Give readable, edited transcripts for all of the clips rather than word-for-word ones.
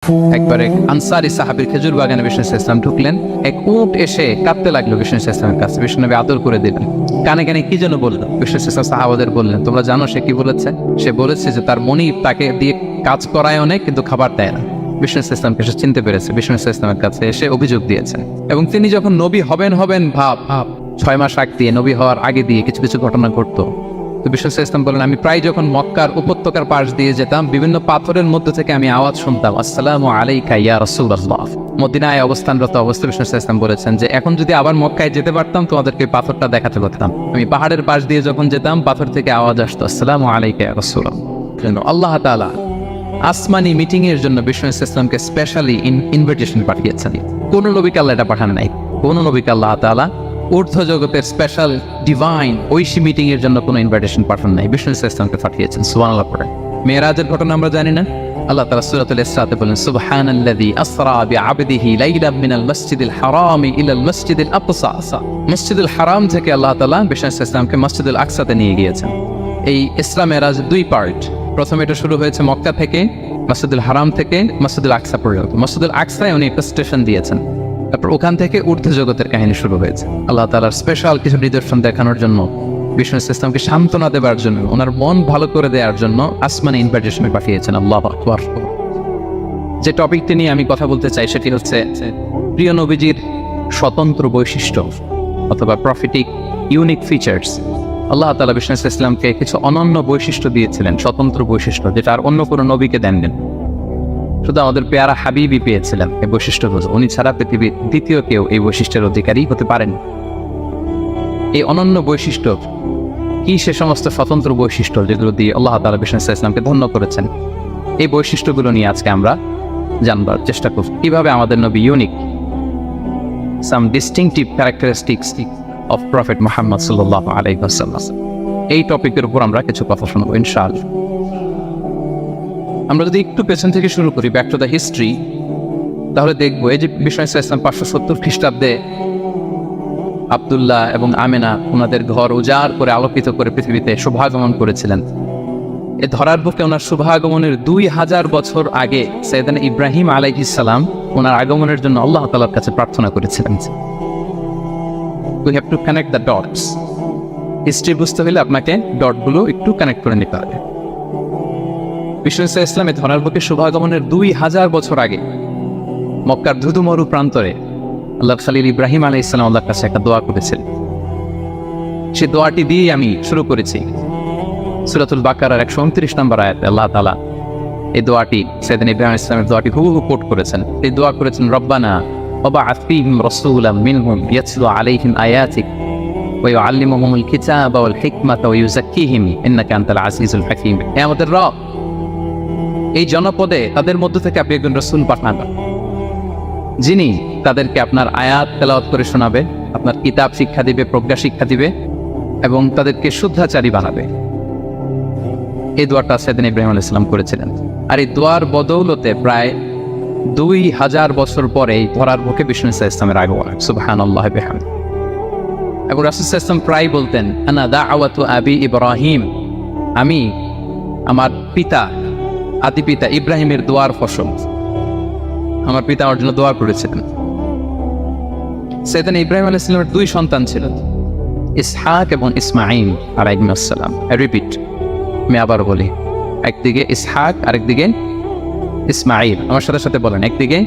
একবার এক আনসারি সাহাবীর খেজুর বাগানে বিষ্ণু ইসলাম ঢুকলেন। এক উট এসে কাঁদতে লাগলো বিষ্ণু ইসলামের কাছে। বিষ্ণুনবী আদর করে দিলেন। কানে কানে কি যেন বললো। বিষ্ণু ইসলাম সাহাবাদের বললেন, তোমরা জানো সে কি বলেছে? সে বলেছে যে তার মনিব তাকে দিয়ে কাজ করায় অনেক, কিন্তু খাবার দেয় না। বিষ্ণু ইসলামকে সে চিনতে পেরেছে। বিষ্ণু ইসলামের কাছে এসে অভিযোগ দিয়েছেন, এবং তিনি যখন নবী হবেন ভাব 6 মাস আগ দিয়ে, নবী হওয়ার আগে দিয়ে কিছু কিছু ঘটনা ঘটতো। তো বিষ্ণু ইসলাম বলেন, আমি প্রায় যখন মক্কার উপত্যকার পাশ দিয়ে যেতাম, বিভিন্ন পাথরের মধ্যে থেকে আমি আওয়াজ শুনতাম, আসসালামু আলাইকা ইয়া রাসূলুল্লাহ। মদিনায় অবস্থানরত অবস্থায় বিষ্ণু ইসলাম বলেছেন যে এখন যদি আবার মক্কায় যেতে পারতাম, তোমাদেরকে পাথরটা দেখাতে পারতাম। আমি পাহাড়ের পাশ দিয়ে যখন যেতাম, পাথর থেকে আওয়াজ আসতো, আসসালামু আলাইকা ইয়া রাসূলুল্লাহ। আল্লাহ তাআলা আসমানি মিটিং এর জন্য বিষ্ণু ইসলামকে স্পেশালি ইনভিটেশন পাঠিয়েছেন। কোন নবীকে আল্লাহ এটা পাঠান নাই। কোন নবীকে আল্লাহ তাআলা ঊর্ধ্ব জগতের স্পেশাল ডিভাইন ঐশী মিটিং এর জন্য কোনো ইনভিটেশন পাঠান নাই, বিষ্ণু ইসলামকে পাঠিয়েছেন। সুবহানাল্লাহ পড়ে। মেরাজের ঘটনা আমরা জানি না? আল্লাহ তাআলা সূরাতুল ইসরাতে বলেন, সুবহানাল্লাযী আসরা বিআবদিহি লাইলাম মিনাল মাসজিদিল হারামি ইলাল মাসজিদিল আকসা। মসজিদুল হারাম থেকে আল্লাহ তাআলা বিষ্ণু ইসলামকে মসজিদুল আকসাতে নিয়ে গিয়েছেন। এই ইসরা মেরাজ দুই পার্ট। প্রথমে এটা শুরু হয়েছে মক্কা থেকে, মসজিদুল হারাম থেকে মসজিদুল আকসা পর্যন্ত। মসজিদুল আকসায় উনি একটা স্টেশন দিয়েছেন। তারপর ওখান থেকে ঊর্ধ্ব জগতের কাহিনী শুরু হয়েছে। আল্লাহ তাআলার স্পেশাল কিছু নিদর্শন দেখানোর জন্য, বিষ্ণু ইসলামকে সান্ত্বনা দেওয়ার জন্য, ওনার মন ভালো করে দেওয়ার জন্য আসমানে ইনভিটেশন পাঠিয়েছেন। আল্লাহু আকবার। যে টপিকটি নিয়ে আমি কথা বলতে চাই সেটি হচ্ছে প্রিয় নবীজির স্বতন্ত্র বৈশিষ্ট্য অথবা প্রফিটিক ইউনিক ফিচার্স। আল্লাহ তাআলা বিষ্ণু ইসলামকে কিছু অনন্য বৈশিষ্ট্য দিয়েছিলেন, স্বতন্ত্র বৈশিষ্ট্য, যেটা আর অন্য কোনো নবীকে দেননি। শুধু আমাদের পেয়ারা হাবিবই পেয়েছিলেন এই বৈশিষ্ট্যগুলো। উনি ছাড়া পৃথিবীর দ্বিতীয় কেউ এই বৈশিষ্ট্যের অধিকারী হতে পারেন। এই অনন্য বৈশিষ্ট্য কি? সে সমস্ত স্বতন্ত্র বৈশিষ্ট্য যেগুলো দিয়ে আল্লাহ তাআলা বিষ্ণু ইসলামকে ধন্য করেছেন। এই বৈশিষ্ট্যগুলো নিয়ে আজকে আমরা জানবার চেষ্টা করব, কিভাবে আমাদের নবী unique, some distinctive characteristics of prophet Muhammad সাল্লাল্লাহু আলাইহি ওয়াসাল্লাম। এই টপিকের উপর আমরা কিছু কথা শুনবো ইনশাআল্লাহ। আমরা যদি একটু পেছন থেকে শুরু করি, ব্যাক টু দ্য হিস্ট্রি, তাহলে দেখবো এই যে বিষ্ণু ইসলাম 570 খ্রিস্টাব্দে আব্দুল্লাহ এবং আমেনা ওনাদের ঘর উজাড় করে আলোকিত করে পৃথিবীতে শুভাগমন করেছিলেন। এ ধরার বুকে ওনার শুভাগমনের 2000 বছর আগে সাইয়েদনা ইব্রাহিম আলাইহিস সালাম ওনার আগমনের জন্য আল্লাহ তাআলার কাছে প্রার্থনা করেছিলেন। We have to connect the dots. History বুঝতে হলে আপনাকে ডটগুলো একটু কানেক্ট করে নিতে হবে। বিষ্ণু ইসলামের ধরার বুকে শুভাগমনের 2000 বছর আগে মক্কার ধুধুমরু প্রান্তরে আল্লাহ খালিল ইব্রাহিম আলাইহিস সালাম আল্লাহর কাছে একটা দোয়া করেছিলেন। সেই দোয়াটি দিয়ে আমি শুরু করেছি। সূরাতুল বাকারার 129 নম্বর আয়াতে আল্লাহ তাআলা এই দোয়াটি, সাইয়েদনা ইব্রাহিম আলাইহিস সালামের দোয়াটি হুবহু কোট করেছেন। এই দোয়া করেছেন, রব্বানা ওয়াবআথ ফীহিম রাসূলাম মিনহুম ইয়াতলু আলাইহিম আয়াতিক ওয়া ইউআল্লিমুহুমুল কিতাবা ওয়াল হিকমাতা ওয়া ইউযাক্কিহিম ইন্নাকা আনতাল আজিজুল হাকীম। হে আমাদের রব, এই জনপদে তাদের মধ্য থেকে আপনি একজন রাসূল পাঠান, যিনি তাদেরকে আপনার আয়াত তেলাওয়াত করে শোনাবে, আপনার কিতাব শিক্ষা দিবে, প্রজ্ঞা শিক্ষা দিবে, এবং তাদেরকে শুদ্ধাচারী বানাবে। এই দোয়াটা সাইয়েদনা ইব্রাহিম আলাইহিস সালাম করেছিলেন। আর এই দোয়ার বদৌলতে প্রায় 2000 বছর পরে এই ধরার বুকে বিষ্ণু ইসলামের আগমন। সুবহানাল্লাহ বিহামদিহি। এবং রাসূল সাল্লাল্লাহু আলাইহি ওয়াসাল্লাম প্রায় বলতেন, আনা দাওয়াতু আবি ইব্রাহিম, আমি আমার পিতা, আদি পিতা ইব্রাহিমের দোয়ার ফসল। আমার পিতা আমার জন্য দোয়া করেছিলেন। সাইয়েদনা ইব্রাহিম আলাইহিস সালামের 2 সন্তান ছিলেন, ইসহাক এবং ইসমাঈল আলাইহিস সালাম। আই রিপিট, আমি আবার বলি, একদিকে ইসহাক আরেকদিকে ইসমাঈল। আমার সাথে সাথে বলেন, একদিকে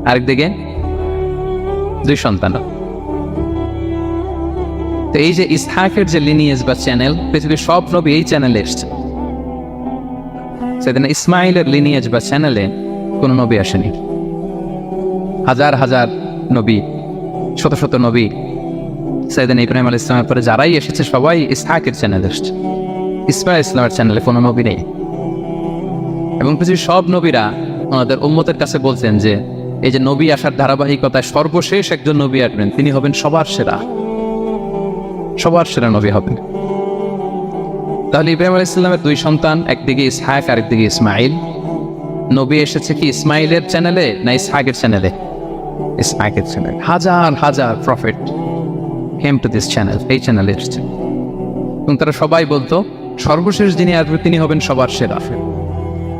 আরেকদিকে 2 সন্তান। তো এই যে ইসহাকের যে লিনিয়েজ বা চ্যানেল, পৃথিবীর সব নবী এই চ্যানেলে এসেছে। সাইয়েদনা ইসমাঈলের লিনিয়েজ বা চ্যানেলে কোন নবী আসেনি। হাজার হাজার নবী, শত শত নবী সাইয়েদনা ইব্রাহিম আলাইহিস সালামের পরে যারাই এসেছে সবাই ইসহাকের চ্যানেলে এসেছে। ইসমাঈল ইসলামের চ্যানেলে কোনো নবী নেই। এবং পৃথিবীর সব নবীরা ওনাদের উম্মতের কাছে বলছেন যে এই যে নবী আসার ধারাবাহিকতায় সর্বশেষ একজন নবী আসবেন, তিনি হবেন সবার সেরা, সবার সেরা নবী হবেন। তাহলে ইব্রাহিম আলাইহিস সালামের 2 সন্তান, একদিকে ইসহাক আরেকদিকে ইসমাঈল। নবী এসেছে কি ইসমাঈলের চ্যানেলে না ইসহাকের চ্যানেলে? ইসহাকের চ্যানেলে। হাজার হাজার prophet came to this channel, এই চ্যানেলে এসেছে। এবং তারা সবাই বলতো সর্বশেষ যিনি আসবে তিনি হবেন সবার সেরা।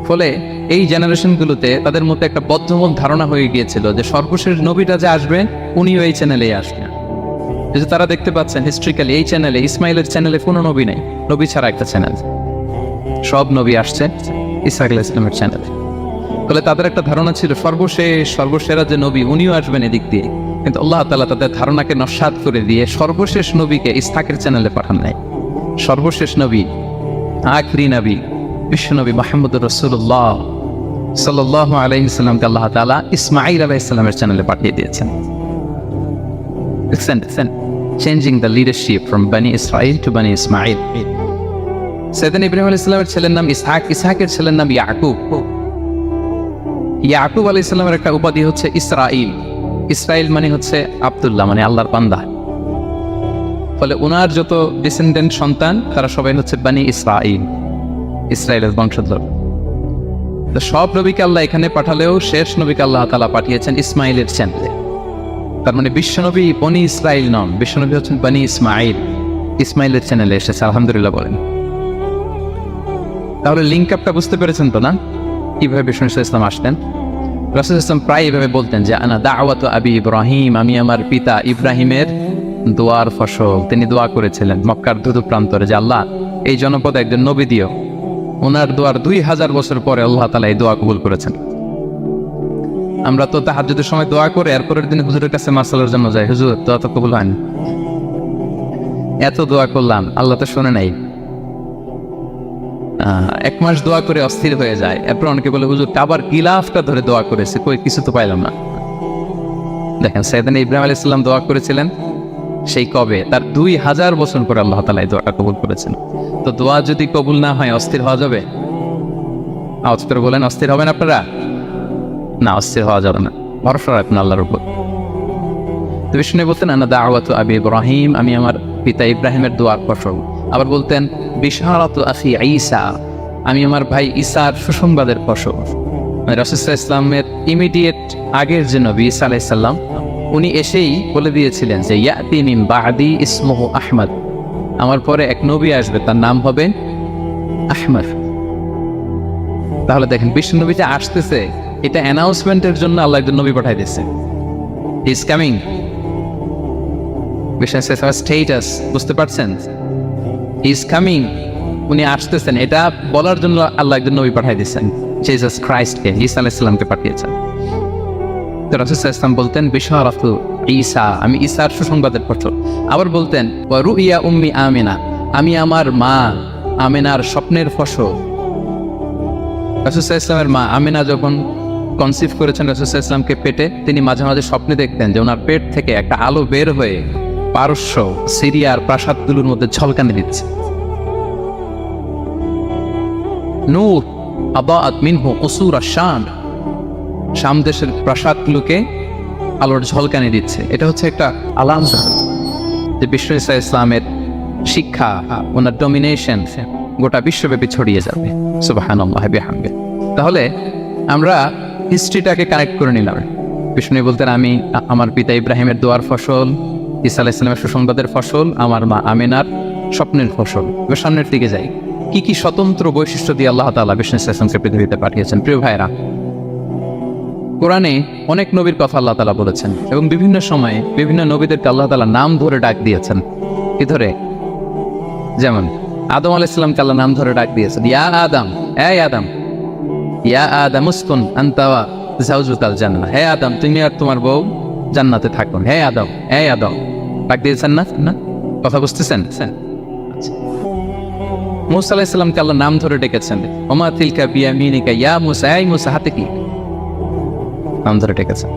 ফলে এই জেনারেশনগুলোতে তাদের মধ্যে একটা বদ্ধমূল ধারণা হয়ে গিয়েছিল যে সর্বশেষ নবীটা যে আসবে উনিও এই চ্যানেলেই আসবেন। এই যে তারা দেখতে পাচ্ছেন হিস্ট্রিক্যালি এই চ্যানেলে, ইসমাইলের চ্যানেলে কোনো নবী নেই, নবী ছাড়া একটা চ্যানেল, সব নবী আসছে ঈসা আলাইহিস সালামের চ্যানেলে। ফলে তাদের একটা ধারণা ছিল সর্বশেরা যে নবী উনিও আসবেন এদিক দিয়ে, কিন্তু আল্লাহ তাআলা তাদের ধারণাকে নস্যাৎ করে দিয়ে সর্বশেষ নবীকে ইসহাকের চ্যানেলে পাঠান নাই। সর্বশেষ নবী, আখরি নবী, বিশ্বনবী মুহাম্মদুর রাসূলুল্লাহ সাল্লাল্লাহু আলাইহি সাল্লামকে আল্লাহ তাআলা ইসমাঈল আলাইহিস সালামের চ্যানেলে পাঠিয়ে দিয়েছেন। দেখছেন, চেঞ্জিং দ্য লিডারশিপ ফ্রম বনি ইসরাইল টু বনি ইসমাঈল। সাইয়েদনা ইব্রাহিম আলাইহিস সালামের ছেলের নাম ইসহাক, ইসহাকের ছেলের নাম ইয়াকুব। ইয়াকুব আলাইহিস সালামের একটা উপাধি হচ্ছে ইসরাইল। ইসরাইল মানে হচ্ছে আব্দুল্লাহ, মানে আল্লাহর বান্দা। ফলে ওনার যত ডিসেন্ডেন্ট সন্তান তারা সবাই হচ্ছে বনি ইসরাইল, ইসরায়েলের বংশধর। তো সব নবীকে আল্লাহ এখানে পাঠালেও শেষ নবীকে আল্লাহ তাআলা পাঠিয়েছেন ইসমাইলের চ্যানেলে। তার মানে বিশ্বনবী বনি ইসরাইল নন, বিশ্বনবী হচ্ছেন বনি ইসমাইল, ইসমাইলের চ্যানেলে এসেছে। আলহামদুলিল্লাহ বলেন। তাহলে লিঙ্ক আপটা বুঝতে পেরেছেন তো না, কিভাবে বিষ্ণু ইসলাম আসলেন? রাসূল ইসলাম প্রায় এভাবে বলতেন যে আনা দাওয়াতু আবি ইব্রাহিম, আমি আমার পিতা ইব্রাহিমের দোয়ার ফসল। তিনি দোয়া করেছিলেন মক্কার ধুধু প্রান্তরে যে আল্লাহ এই জনপদে একজন নবী দিও। ওনার দোয়ার 2000 বছর পরে আল্লাহ তাআলা এই দোয়া কবুল করেছেন। আমরা তো তাহাজ্জুদের সময় দোয়া করে এরপরের দিন হুজুরের কাছে মাসালার জন্য যাই, হুজুর দোয়া তো কবুল হয়নি, এত দোয়া করলাম আল্লাহ তো শুনে নাই। 1 মাস দোয়া করে অস্থির হয়ে যায়। এরপর অনেকে বলে হুজুর কাবার গিলাফটা ধরে দোয়া করেছে, কই কিছু তো পাইলাম না। দেখেন সাইয়েদনা ইব্রাহিম আলাইহিস সালাম দোয়া করেছিলেন সেই কবে, তার 2000 বছর পরে আল্লাহ তাআলা এই দোয়াটা কবুল করেছেন। তো দোয়া যদি কবুল না হয় অস্থির হওয়া যাবে? আওয়াজ করে বলেন, অস্থির হবেন আপনারা? না, অস্থির হওয়া যাবে না, ভরসা রাখুন আল্লাহর উপর। তো বিষ্ণু বলতেন আনা দাওয়াতু আবি ইব্রাহিম, আমি আমার পিতা ইব্রাহিমের দোয়ার ফসল। আবার বলতেন বিশারাতু আখি ঈসা, আমি আমার ভাই ঈসার সুসংবাদের ফসল। রাসূল সাল্লাল্লাহু আলাইহি ওয়াসাল্লামের ইমিডিয়েট আগের যে নবী ঈসা আলাইহিস সালাম, উনি এসেই বলে দিয়েছিলেন যে ইয়াতি মিন বাদি ইসমুহু আহমদ, আমার পরে এক নবী আসবে তার নাম হবে আহমদ। তাহলে দেখেন বিষ্ণু নবী যে আসতেছে এটা অ্যানাউন্সমেন্টের জন্য আল্লাহ একজন নবী পাঠাই দিয়েছে। হি ইজ কামিং, বিষ্ণু স্টেটাস বুঝতে পারছেন? হি ইজ কামিং, উনি আসতেছেন এটা বলার জন্য আল্লাহ একজন নবী পাঠাই দিয়েছেন, জিসাস ক্রাইস্টকে, ঈসা আলাইহিস সালামকে পাঠিয়েছেন। তো রাসূল সাল্লাল্লাহু আলাইহি ওয়াসাল্লাম বলতেন বিশারাতু ঈসা, আমি ঈসার সুসংবাদের ফসল। আবার বলতেন ওয়া রুইয়া উম্মি আমিনা, আমি আমার মা আমিনার স্বপ্নের ফসল। রাসূল সাল্লাল্লাহু আলাইহি ওয়াসাল্লামের মা আমিনা যখন কনসিভ করেছেন রাসূল সাল্লাল্লাহু আলাইহি ওয়াসাল্লামকে পেটে, তিনি মাঝে মাঝে স্বপ্নে দেখতেন যে ওনার পেট থেকে একটা আলো বের হয়ে পারস্য সিরিয়ার প্রাসাদগুলোর মধ্যে ঝলকানি দিচ্ছে। নূর আদাআত মিনহু উসুর আশ-শাম, শাম দেশের প্রাসাদগুলোকে আলোর ঝলকানি দিচ্ছে। এটা হচ্ছে একটা আলামত যে বিষ্ণু ঈসা ইসলামের শিক্ষা, ওনার ডমিনেশন গোটা বিশ্বব্যাপী ছড়িয়ে যাবে। সুবহানাল্লাহ বিহামদিহি। তাহলে আমরা হিস্ট্রিটাকে কানেক্ট করে নিলাম। বিষ্ণু বলতেন আমি আমার পিতা ইব্রাহিমের দোয়ার ফসল, ঈসা আলাইহিস সালামের সুসংবাদের ফসল, আমার মা আমিনার স্বপ্নের ফসল। এবার সামনের দিকে যাই, কি কি স্বতন্ত্র বৈশিষ্ট্য দিয়ে আল্লাহ তাআলা বিষ্ণু ঈসা ইসলামকে পৃথিবীতে পাঠিয়েছেন। প্রিয় ভাইরা, কোরআনে অনেক নবীর কথা আল্লাহ তাআলা বলেছেন এবং বিভিন্ন সময়ে বিভিন্ন নবীদেরকে আল্লাহ তাআলা নাম ধরে ডাক দিয়েছেন। কি ধরে? যেমন আদম আলাইহিস সালামকে আল্লাহ নাম ধরে ডাক দিয়েছেন, ইয়া আদম, এই আদম, ইয়া আদম উসকুন আনতা ওয়া যাওজুকাল জান্নাহ, হে আদম তুমি আর তোমার বউ জান্নাতে থাকুন, হে আদম, এই আদম ডাক দিয়েছেন না? না, কথা বুঝতেছেন? মূসা আলাইহিস সালামকে আল্লাহ নাম ধরে ডেকেছেন, ওমা তিলকা বিয়ামিনিকা ইয়া মূসা, এই মূসা হাতে কি, নাম ধরে ডেকেছেন।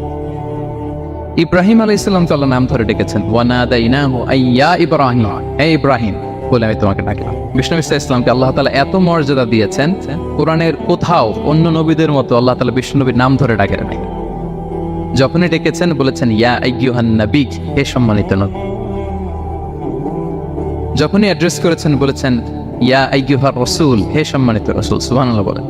ইব্রাহিম আলাইহিস সালামকে আল্লাহ নাম ধরে ডেকেছেন, ওয়া নাদাইনাহু আইয়া ইব্রাহিম, হে ইব্রাহিম বলে আমি তোমাকে ডাকলাম। বিষ্ণু ঈসা ইসলামকে আল্লাহ তাআলা এত মর্যাদা দিয়েছেন, কোরআনের কোথাও অন্য নবীদের মতো আল্লাহ তাআলা বিষ্ণু নবীর নাম ধরে ডাকেন নাই। যখনই ডেকেছেন বলেছেন ইয়া আইয়ুহান নবী, হে সম্মানিত নবী। যখনই অ্যাড্রেস করেছেন বলেছেন ইয়া আইয়ুহার রাসূল, হে সম্মানিত রাসূল। সুবহানাল্লাহ বলেন।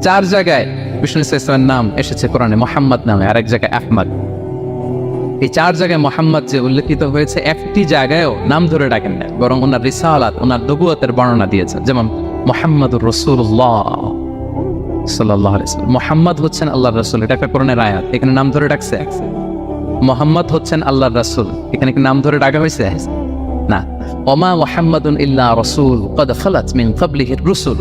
4 জায়গায় বিষ্ণু ঈসা ইসলামের নাম এসেছে কোরআনে মুহাম্মদ নামে, আর এক জায়গায় আহমদ। এই 4 জায়গায় মুহাম্মদ যে উল্লেখিত হয়েছে, একটি জায়গায়ও নাম ধরে ডাকেন না, বরং ওনার রিসালাত, ওনার নবুয়তের বর্ণনা দিয়েছেন। যেমন মুহাম্মাদুর রাসূলুল্লাহ সাল্লাল্লাহু আলাইহি ওয়াসাল্লাম। মুহাম্মদ হচ্ছেন আল্লাহর রাসূল, এটা একটা কোরআনের আয়াত, এখানে নাম ধরে ডাকছে। মুহাম্মদ হচ্ছেন আল্লাহর রাসূল, এখানে কি নাম ধরে ডাকা হয়েছে? না। ওমা মুহাম্মাদুন ইল্লা রাসূল ক্বাদ খালাত মিন ক্বাবলিহির রুসুল।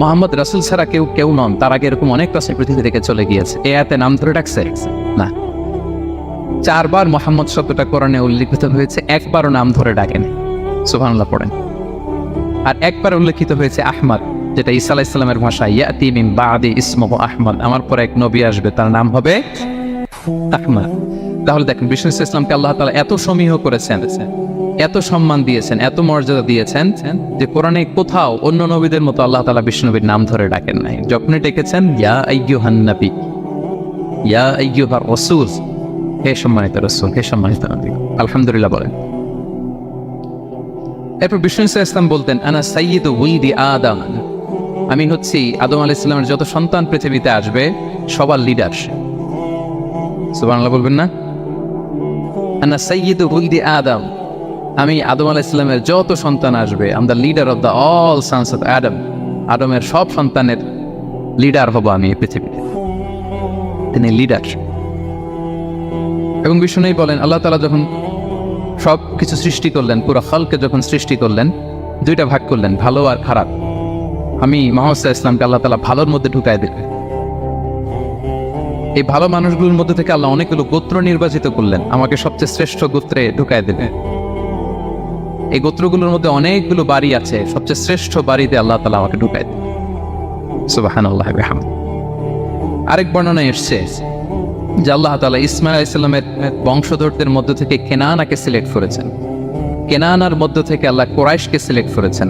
মুহাম্মদ রাসূল ছাড়া কেউ নন, তার আগে এরকম অনেক রাসূল পৃথিবী থেকে চলে গিয়েছে। এই আয়াতে নাম ধরে ডাকছে? না। 4 বার মুহাম্মদ শব্দটা কোরআনে উল্লেখিত হয়েছে, একবারও নাম ধরে ডাকেনি। সুবহানাল্লাহ পড়েন। আর একবার উল্লেখিত হয়েছে আহমদ, যেটা ঈসা আলাইহিস সালামের ভাষা, ইয়াতি মিন বাদি ইসমুহু আহমদ, আমার পরে এক নবী আসবে, তার নাম হবে আহমদ। তাহলে দেখেন বিষ্ণু ইসলামকে আল্লাহ তাআলা এত সমীহ করেছেন, এত সম্মান দিয়েছেন, এত মর্যাদা দিয়েছেন যে কোরআনে কোথাও অন্য নবীদের মতো আল্লাহ তাআলা বিষ্ণু নবীর নাম ধরে ডাকেন নাই। যখনই ডেকেছেন ইয়া আইয়ুহান নবী, ইয়া আইয়ুহার রাসূল, হে সম্মানিত রাসূল, হে সম্মানিত নবী। আলহামদুলিল্লাহ বলেন। এরপর বিষ্ণু ইসলাম বলতেন আনা সাইয়্যিদু ওয়ালিদি আদম, আমি হচ্ছি আদম আলাইহিস সালামের যত সন্তান পৃথিবীতে আসবে সবার লিডার। সুবহানাল্লাহ বলবেন না? আনা সাইয়্যিদু ওয়ালিদি আদম, আমি আদম আলাইহিস সালামের যত সন্তান আসবে, I am the leader of the all sons of আদম, আদমের সব সন্তানের লিডার হব আমি এই পৃথিবীতে। তিনি লিডার। এবং বিষ্ণু বলেন আল্লাহ তাআলা যখন সব কিছু সৃষ্টি করলেন, পুরো খালকে যখন সৃষ্টি করলেন, 2টা ভাগ করলেন, ভালো আর খারাপ। আমি মুহাম্মদ সাল্লাল্লাহু আলাইহি ওয়াসাল্লামকে আল্লাহ তাআলা ভালোর মধ্যে ঢুকায় দিলেন। এই ভালো মানুষগুলোর মধ্যে থেকে আল্লাহ অনেকগুলো গোত্র নির্বাচিত করলেন, আমাকে সবচেয়ে শ্রেষ্ঠ গোত্রে ঢুকায় দিলেন। এই গোত্রগুলোর মধ্যে অনেকগুলো বাড়ি আছে, সবচেয়ে শ্রেষ্ঠ বাড়িতে আল্লাহ তাআলা আমাকে ঢুকায় দিলেন। সুবহানাল্লাহ ওয়া বিহামদিহি। আরেক বর্ণনায় এসেছে যে আল্লাহ তাআলা ইসমাঈল আলাইহিস সালামের বংশধরদের মধ্য থেকে কেনানাকে সিলেক্ট করেছেন, কেনানার মধ্য থেকে আল্লাহ কুরাইশকে সিলেক্ট করেছেন,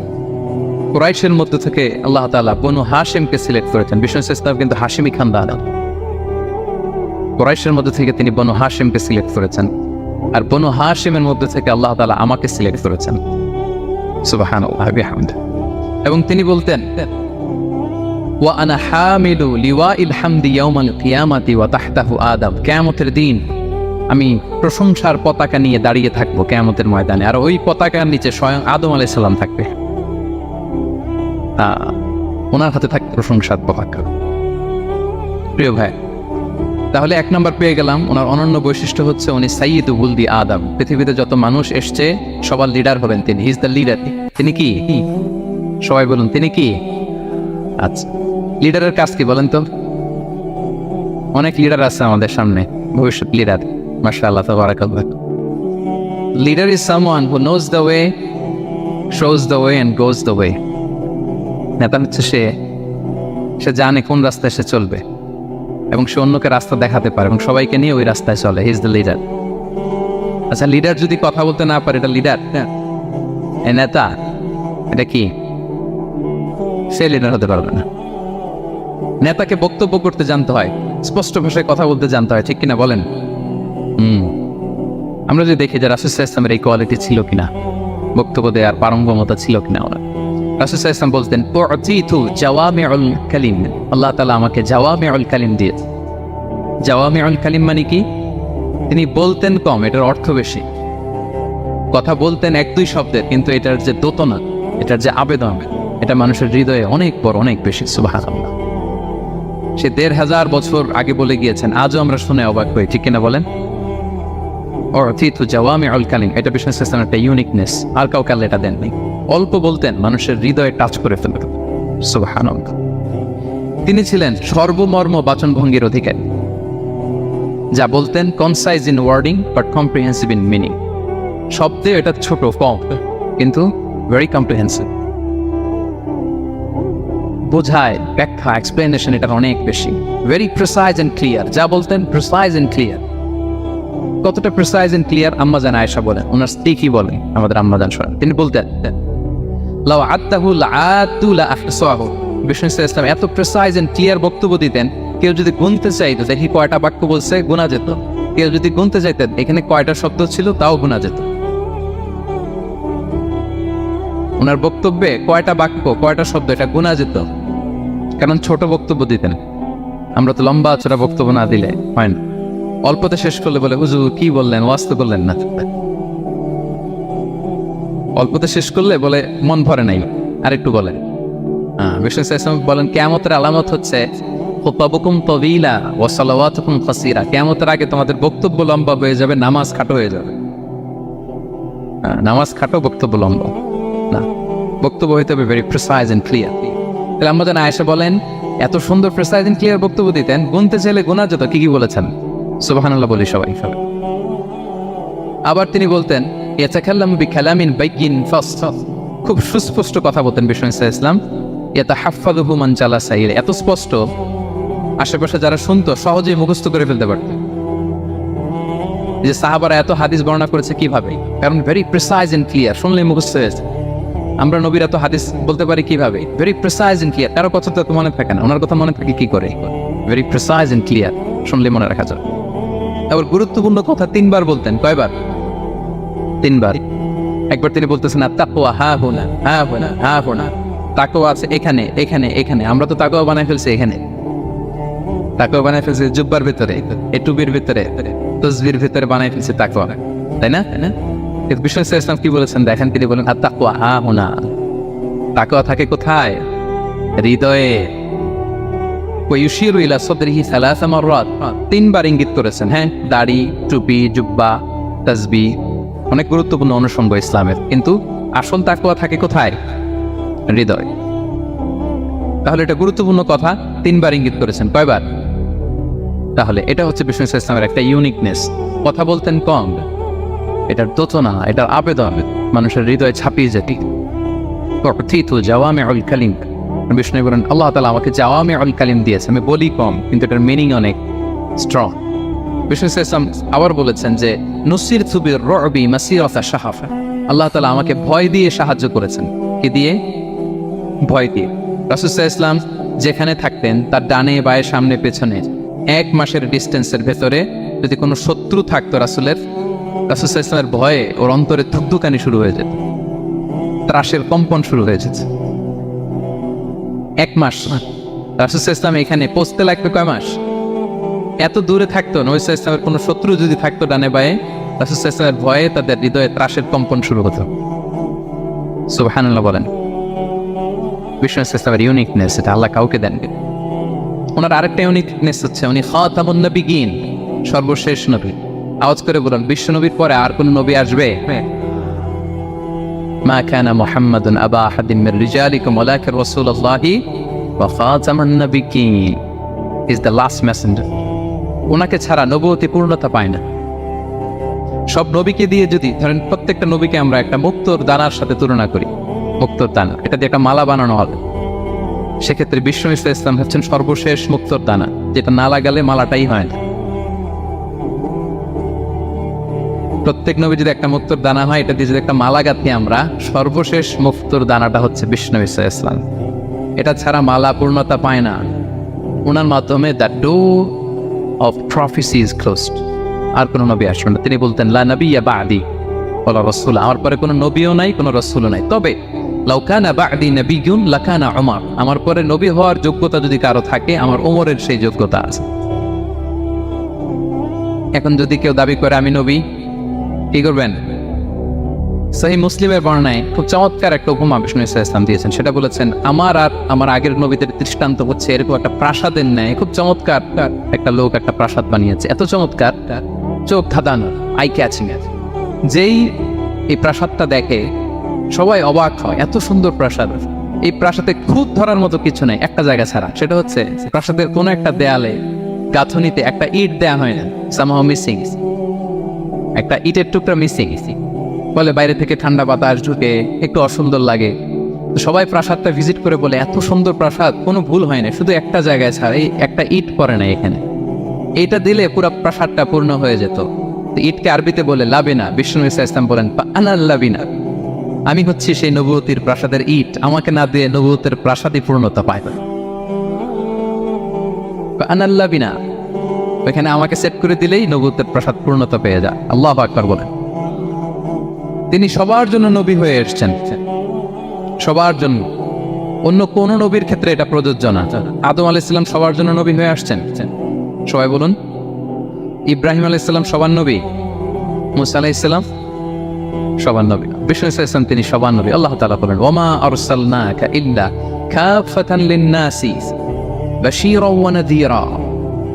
কুরাইশের মধ্য থেকে আল্লাহ তাআলা বনু হাশিমকে সিলেক্ট করেছেন। বিষ্ণু ইসলাম কিন্তু হাশিমি খানদান, কুরাইশের মধ্য থেকে তিনি বনু হাশিমকে সিলেক্ট করেছেন, আর বনু হাশিমের মধ্য থেকে আল্লাহ তাআলা আমাকে সিলেক্ট করেছেন। সুবহানাল্লাহ ওয়া বিহামদিহি। এবং তিনি বলতেন ওয়া আনা হামিলু লিওয়াইল হামদি ইয়াউমাল কিয়ামাতি ওয়া তাহতাহু আদম, কিয়ামতের দিন আমি প্রশংসার পতাকা নিয়ে দাঁড়িয়ে থাকবো কিয়ামতের ময়দানে, আর ওই পতাকার নিচে স্বয়ং আদম আলাইহিস সালাম থাকবে, ওনার হাতে থাকবে প্রশংসার পতাকা। প্রিয় ভাই, তাহলে 1 নম্বর পেয়ে গেলাম, ওনার অনন্য বৈশিষ্ট্য হচ্ছে উনি সাইয়্যিদু ওয়ালদি আদম, পৃথিবীতে যত মানুষ এসছে সবার লিডার হবেন তিনি, হি ইজ দ্য লিডার। তিনি কি? সবাই বলুন তিনি কি? আচ্ছা, লিডারের কাজ কি বলেন তো? অনেক লিডার আছে আমাদের সামনে, ভবিষ্যৎ লিডার, মাশাআল্লাহ তাবারাকাল্লাহ। Leader is someone who knows the way, shows the way and goes the way. নেতা হচ্ছে সে জানে কোন রাস্তায় সে চলবে এবং সে অন্যকে রাস্তা দেখাতে পারে এবং সবাইকে নিয়ে ওই রাস্তায় চলে। He is the leader. আচ্ছা, লিডার যদি কথা বলতে না পারে, এটা লিডার? এই নেতা, এটা কি? সে লিডার হতে পারবে না। নেতাকে বক্তব্য করতে জানতে হয়, স্পষ্ট ভাষায় কথা বলতে জানতে হয়, ঠিক কিনা বলেন? আমরা যদি দেখি যে রাসূল সাল্লাল্লাহু আলাইহি ওয়াসাল্লামের এই কোয়ালিটি ছিল কিনা, বক্তব্য দেওয়ার পারঙ্গমতা ছিল কিনা। রাসূল সাল্লাল্লাহু আলাইহি ওয়াসাল্লাম বলতেন উতিতু জাওয়ামিউল কালিম, আল্লাহ তাআলা আমাকে জাওয়ামিউল কালিম দিয়েছেন। জাওয়ামিউল কালিম মানে কি? তিনি বলতেন কম, এটার অর্থ বেশি। কথা বলতেন 1-2 শব্দের, কিন্তু এটার যে দোতনা, এটার যে আবেদন, এটা মানুষের হৃদয়ে অনেক বড়, অনেক বেশি। সুবহানাল্লাহ। সে 1500 বছর আগে বলে গিয়েছেন, আজও আমরা শুনে অবাক হই, ঠিক কিনা বলেন? উতিতু জাওয়ামিউল কালিম, এটা বিষ্ণু ইসলামের একটা ইউনিকনেস, আর কাউকে আল্লাহ এটা দেননি। অল্প বলতেন, মানুষের হৃদয়ে টাচ করে ফেলতেন। সুবহানাল্লাহ। তিনি ছিলেন সর্বমর্ম বাচনভঙ্গির অধিকারী, যা বলতেন concise in wording but comprehensive in meaning. শব্দে এটা ছোট, কম, কিন্তু ভেরি কম্প্রিহেন্সিভ। বোঝায়, ব্যাখ্যা, এক্সপ্লেনেশন এটার অনেক বেশি। ভেরি প্রিসাইজ এন্ড ক্লিয়ার, যা বলতেন প্রিসাইজ এন্ড ক্লিয়ার। কতটা প্রিসাইজ এন্ড ক্লিয়ার? আম্মাজান আয়েশা বলেন, ওনার স্ত্রী কি বলেন, আমাদের আম্মাজান শোনেন। তিনি বলতেন লাউ আত্তাহু লাআতু লা আহসাহু। বিষ্ণু ইসলাম এত প্রিসাইজ এন্ড ক্লিয়ার বক্তব্য দিতেন, কেউ যদি গুনতে চাইতো দেখি কয়টা বাক্য বলছে, গোনা যেত। কেউ যদি গুনতে চাইতেন এখানে কয়টা শব্দ ছিল, তাও গোনা যেত। ওনার বক্তব্যে কয়টা বাক্য, কয়টা শব্দ, এটা গোনা যেত, কারণ ছোট বক্তব্য দিতেন। আমরা তো লম্বা চড়া বক্তব্য না দিলে হয় না। অল্পতে শেষ করলে বলে হুজুর কি বললেন, ওয়াজ তো করলেন না। অল্পতে শেষ করলে বলে মন ভরে নাই, আরেকটু বলেন। বিষ্ণু ইসলাম বলেন কিয়ামতের আলামত হচ্ছে খুতবাকুম তাওয়িলা ওয়া সালাওয়াতুকুম কাসীরা। কিয়ামতের আগে তোমাদের বক্তব্য লম্বা হয়ে যাবে, নামাজ খাটো হয়ে যাবে। নামাজ খাটো, বক্তব্য লম্বা না, বক্তব্য হইতে হবে ভেরি প্রিসাইজ এন্ড ক্লিয়ার। তাহলে আম্মা জান আয়েশা বলেন এত সুন্দর প্রিসাইজ এন্ড ক্লিয়ার বক্তব্য দিতেন, গুনতে চাইলে গোনা যেত। কি বলেছেন? সুবহানাল্লাহ বলি সবাই। আবার তিনি বলতেন ইয়াতাকাল্লামু বিকালামিন বাইয়িন ফাসফাস, খুব সুস্পষ্ট কথা বলতেন বিষ্ণু ইসলাম। ইয়াতাহাফফাযুহু মান জালাসা ইলাইহি, এত স্পষ্ট আশেপাশে যারা শুনতো সহজেই মুখস্থ করে ফেলতে পারত। যে সাহাবারা এত হাদিস বর্ণনা করেছে কিভাবে? কারণ ভেরি প্রিসাইজ এন্ড ক্লিয়ার, শুনলেই মুখস্থ হয়েছে। আমরা নবীরা তো হাদিস বলতে পারি কিভাবে? Very precise and clear. কারো কথা তো মনে থাকে না, ওনার কথা মনে থাকে কি করে? ভেরি প্রিসাইজ এন্ড ক্লিয়ার, শুনলে মনে রাখা যায়। আবার গুরুত্বপূর্ণ কথা 3 বার বলতেন। কয়বার? 3 বার। একবার তিনি বলতেছেন আত-তাকওয়া হা হুনা, হা হুনা, হা হুনা। তাকওয়া আছে এখানে, এখানে, এখানে। আমরা তো তাকওয়া বানাই ফেলছি এখানে, তাকওয়া বানাই ফেলছি জুব্বার ভিতরে, টুপির ভিতরে, তসবির ভিতরে বানাই ফেলছি তাকওয়া, তাই না? কিন্তু বিষ্ণু ইসলাম কি বলেছেন দেখেন, তিনি বলেন আত-তাকওয়া হা হুনা। তাকওয়া থাকে কোথায়? হৃদয়ে। ওয়ায়ুশিরু ইলা সাদরিহি সালাসা মাররাত, 3 বার ইঙ্গিত করেছেন। হ্যাঁ, দাড়ি, টুপি, জুব্বা, তাসবিহ অনেক গুরুত্বপূর্ণ অনুষঙ্গ ইসলামের, কিন্তু আসল তাকওয়া থাকে কোথায়? হৃদয়। তাহলে এটা গুরুত্বপূর্ণ কথা, 3 বার ইঙ্গিত করেছেন। কয়বার? তাহলে এটা হচ্ছে বিষ্ণু ইসলামের একটা ইউনিকনেস। কথা বলতেন কম, এটার দোতনা, এটার আবেদন মানুষের হৃদয়ে ছাপিয়ে যেতে। জাওয়ামিউল কালিম, বিষ্ণু বলেন আল্লাহ তাআলা আমাকে জাওয়ামিউল কালিম দিয়েছে, আমি বলি কম কিন্তু এটার মিনিং অনেক স্ট্রং। বিষ্ণু ইসলাম আবার বলেছেন যে নুসিরতু বির-রু'বি মাসিরাতা শাহফা, আল্লাহ তাআলা আমাকে ভয় দিয়ে সাহায্য করেছেন। কি দিয়ে? ভয় দিয়ে। রাসূল সাল্লাল্লাহু আলাইহি ওয়াসাল্লাম যেখানে থাকতেন তার ডানে বায়ে সামনে পেছনে 1 মাসের ডিস্টেন্সের ভেতরে যদি কোনো শত্রু থাকতো রাসূল সাল্লাল্লাহু আলাইহি ওয়াসাল্লামের ভয়ে ওর অন্তরে ধুকধুকানি শুরু হয়ে যেত, ত্রাসের কম্পন শুরু হয়ে যেত। 1 মাস রাসূল সাল্লাল্লাহু আলাইহি ওয়াসাল্লাম এখানে পৌঁছতে লাগবে কয় মাস? এত দূরে থাকতো, নবী সাল্লাল্লাহু আলাইহি ওয়াসাল্লামের কোনো শত্রু যদি থাকতো ডানে বায়ে, রাসূল সাল্লাল্লাহু আলাইহি ওয়াসাল্লামের ভয়ে তাদের হৃদয়ে ত্রাসের কম্পন শুরু হতো। সুবহানাল্লাহ বলেন। বিষ্ণু ইসলামের ইউনিকনেস, এটা আল্লাহ কাউকে দেন। ওনার আরেকটা ইউনিকনেস হচ্ছে উনি খাতামুন নবিয়্যিন, সর্বশেষ নবী। আওয়াজ করে বলুন, বিশ্ব নবীর পরে আর কোন নবী আসবে? মা কানা মুহাম্মাদুন আবা আহাদিন মির রিজালিকুম ওয়ালাকিন রাসূলুল্লাহি ওয়া খাতামুন নবিয়্যিন, ইজ দ্য লাস্ট মেসেঞ্জার। ওনাকে ছাড়া নবুয়তি পূর্ণতা পায় না। সব নবীকে দিয়ে যদি ধরেন প্রত্যেকটা নবীকে আমরা একটা মুক্তোর দানার সাথে তুলনা করি, মুক্তোর দানা, এটা দিয়ে একটা মালা বানানো হবে, সেক্ষেত্রে বিষ্ণু ইসলাম হচ্ছেন সর্বশেষ মুক্তোর দানা, যেটা না লাগালে মালাটাই হয় না। প্রত্যেক নবী যদি একটা মুক্তোর দানা হয়, এটা দিয়ে যদি একটা মালা গাঁথি আমরা, সর্বশেষ মুক্তোর দানাটা হচ্ছে বিষ্ণু ইসলাম। এটা ছাড়া মালা পূর্ণতা পায় না। ওনার মাধ্যমে the door of prophecy is closed. আর কোনো নবী আসবেন না। তিনি বলতেন লা নবিয়্যা বা'দি ওয়ালা রাসূল, আমার পরে কোনো নবীও নাই, কোনো রাসূলও নাই। তবে লাউ কানা বা'দি নাবিয়্যুন লাকানা উমর, আমার পরে নবী হওয়ার যোগ্যতা যদি কারো থাকে, আমার ওমরের সেই যোগ্যতা আছে। এখন যদি কেউ দাবি করে আমি নবী, কি করবেন? সহিহ মুসলিমের বর্ণনায় খুব চমৎকার একটা উপমা বিষ্ণু ইসলাম দিয়েছেন। সেটা বলেছেন আমার আর আমার আগের নবীদের দৃষ্টান্ত হচ্ছে এরকম একটা প্রাসাদের ন্যায়। খুব চমৎকার একটা লোক একটা প্রাসাদ বানিয়েছে, এত চমৎকার, চোখ ধাঁধানো, আই ক্যাচিং। যেই এই প্রাসাদটা দেখে সবাই অবাক হয়, এত সুন্দর প্রাসাদ। এই প্রাসাদে খুঁত ধরার মতো কিছু নেই একটা জায়গা ছাড়া, সেটা হচ্ছে প্রাসাদের কোনো একটা দেয়ালে গাঁথনিতে একটা ইট দেয়া হয় না, সামহাউ মিসিং, একটা ইটের টুকরা মিসিং। বলে বাইরে থেকে ঠান্ডা বাতাস ঢুকে একটু অসুন্দর লাগে। তো সবাই প্রাসাদটা ভিজিট করে বলে এত সুন্দর প্রাসাদ, কোনো ভুল হয় না, শুধু একটা জায়গায় ছাড়া এই একটা ইট পড়ে না এখানে, এইটা দিলে পুরো প্রাসাদটা পূর্ণ হয়ে যেত। তো ইটকে আরবিতে বলে লাবিনা। বিষ্ণু ইসলাম বলেন আনাল লাবিনা, আমি হচ্ছি সেই নবুয়তির প্রাসাদের ইট, আমাকে না দিয়ে নবুয়তের প্রাসাদই পূর্ণতা পায় না। আনাল লাবিনা, ওইখানে আমাকে সেট করে দিলেই নবুয়তের প্রাসাদ পূর্ণতা পেয়ে যায়। আল্লাহু আকবার বলেন। তিনি সবার জন্য নবী হয়ে এসেছেন, সবার জন্য। অন্য কোন নবীর ক্ষেত্রে এটা প্রযোজ্য না। আদম আলাইহিস সালাম সবার জন্য নবী হয়ে আসছেন, সবাই বলুন। ইব্রাহিম আলাইহিস সালাম সবার নবী, মুসা আলাইহিস সালাম সবার নবী, বিষ্ণু ইসলাম তিনি সবার নবী। আল্লাহ তাআলা বলেন ওমা আরসালনাকা ইল্লা কাফাতান লিন-নাসি বাশীরাও ওয়া নাযীরা।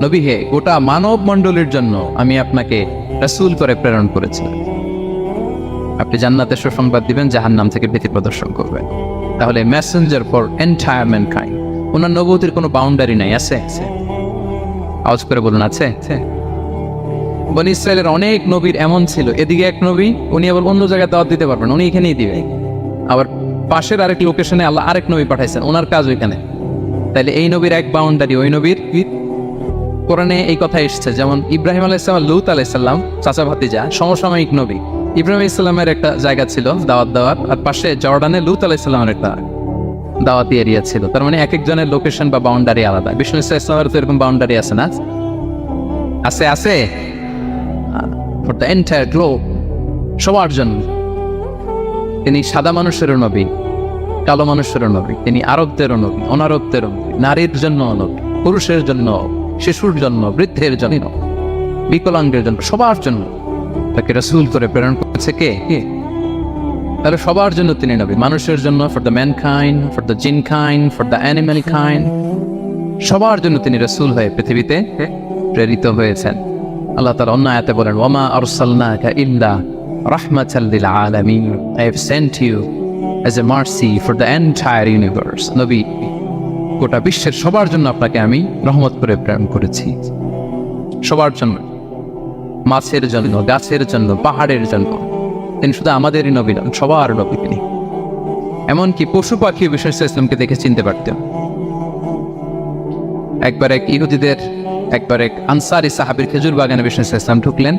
নবী হে, গোটা মানব মণ্ডলীর জন্য আমি আপনাকে রাসূল করে প্রেরণ করেছিলাম। আপনি জান্নাতের সুসংবাদ দিবেন, জাহান্নাম থেকে ভীতি প্রদর্শন করবেন। তাহলে মেসেঞ্জার ফর এন্টায়ার ম্যানকাইন্ড। ওনার নবুয়তের কোনো বাউন্ডারি নাই, আছে? আওয়াজ করে বলুন, আছে? বনি ইসরায়েলের অনেক নবীর এমন ছিল, এদিকে এক নবী, উনি আবার অন্য জায়গায় দাওয়াত দিতে পারবেন, উনি এখানেই দিবে। আবার পাশের আরেক লোকেশনে আল্লাহ আরেক নবী পাঠাইছেন, ওনার কাজ ওইখানে। তাইলে এই নবীর এক বাউন্ডারি, ওই নবীর কোরআনে এই কথা এসেছে। যেমন ইব্রাহিম আলাইহিস সালাম, লূত আলাইহিস সালাম চাচা ভাতিজা, সমসাময়িক নবী। ইব্রাহিম আলাইহিস সালামের একটা জায়গা ছিল দাওয়াত দেওয়ার, আর পাশে জর্ডানে লূত আলাইহিস সালামের একটা দাওয়াতি এরিয়া ছিল। তার মানে এক একজনের লোকেশন বা বাউন্ডারি আলাদা। বিষ্ণু ইসলামের তো এরকম বাউন্ডারি আছে না? আছে ফর দ্য এন্টায়ার গ্লোব, সবার জন্য। তিনি সাদা মানুষেরও নবী, কালো মানুষেরও নবী, তিনি আরবদেরও নবী, অনারবদেরও নবী, নারীর জন্য নবী, পুরুষের জন্য, শিশুর জন্য, বৃদ্ধের জন্য, বিকলাঙ্গের জন্য, সবার জন্য তাকে রাসূল করে প্রেরণ করেছে কে? তাহলে সবার জন্য তিনি নবী, মানুষের জন্য, for the mankind, for the জিনকাইন্ড, for the animal kind, সবার জন্য তিনি রাসূল হয়ে পৃথিবীতে প্রেরিত হয়েছেন। আল্লাহ তাআলা অন্য আয়াতে বলেন, ওয়ামা আরসালনাকা ইল্লা রাহমাতাল লিল আলামিন, I have sent you as a mercy for the entire universe. নবী, গোটা বিশ্বের সবার জন্য আপনাকে আমি রহমত করে প্রেরণ করেছি, সবার জন্য, মাছের জন্য, গাছের জন্য, পাহাড়ের জন্য। তিনি শুধু আমাদেরই নবী নন, সবার নবী তিনি। এমনকি পশু পাখি বিষ্ণু ইসলামকে দেখে চিনতে পারতেন। একবার এক আনসারি সাহাবীর খেজুর বাগানে বিষ্ণু ইসলাম ঢুকলেন।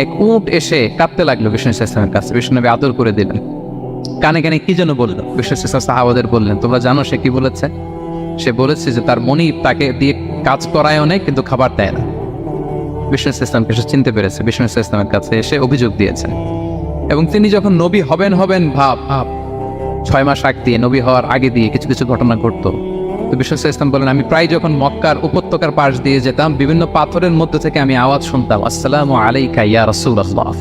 এক উট এসে কাঁদতে লাগলো বিষ্ণু ইসলামের কাছে। বিষ্ণু নবী আদর করে দিলেন। কানে কানে কি যেন বললো। বিষ্ণু ইসলাম সাহাবাদের বললেন, তোমরা জানো সে কি বলেছে? সে বলেছে যে তার মনিব তাকে দিয়ে কাজ করায় অনেক, কিন্তু খাবার দেয় না। বিষ্ণু ইসলামকে সে চিনতে পেরেছে, বিষ্ণু ইসলামের কাছে এসে অভিযোগ দিয়েছেন। এবং তিনি যখন নবী হবেন ভাব 6 মাস আগ দিয়ে, নবী হওয়ার আগে দিয়ে কিছু কিছু ঘটনা ঘটতো। তো বিষ্ণু ইসলাম বলেন, আমি প্রায় যখন মক্কার উপত্যকার পাশ দিয়ে যেতাম, বিভিন্ন পাথরের মধ্যে থেকে আমি আওয়াজ শুনতাম, আসসালামু আলাইকা ইয়া রাসূলুল্লাহ।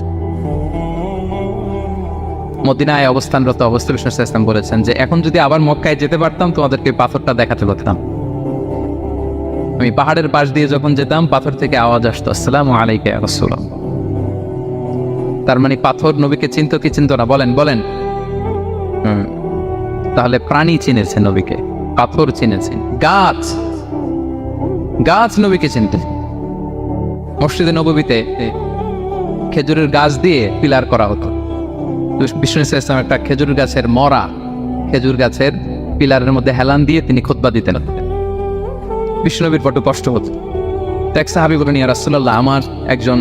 মদিনায় অবস্থানরত অবস্থা বিষ্ণু ইসলাম বলেছেন যে এখন যদি আবার মক্কায় যেতে পারতাম, তোমাদেরকে পাথরটা দেখাতে পারতাম। আমি পাহাড়ের পাশ দিয়ে যখন যেতাম, পাথর থেকে আওয়াজ আসতো, আসসালামু আলাইকা ইয়া রাসূলুল্লাহ। তার মানে পাথর নবীকে চিনত কি চিনত না? বলেন। তাহলে প্রাণী চিনেছে নবীকে, পাথর চিনেছে, গাছ নবীকে চিনতে। মসজিদে নববীতে খেজুরের গাছ দিয়ে পিলার করা হতো। বিষ্ণু ইসলাম একটা খেজুর গাছের পিলারের মধ্যে হেলান দিয়ে তিনি খুতবা দিতেন। বিষ্ণু নবীর বড় কষ্ট হতো। এক সাহাবী বলেন, ইয়া রাসূলুল্লাহ, আমার একজন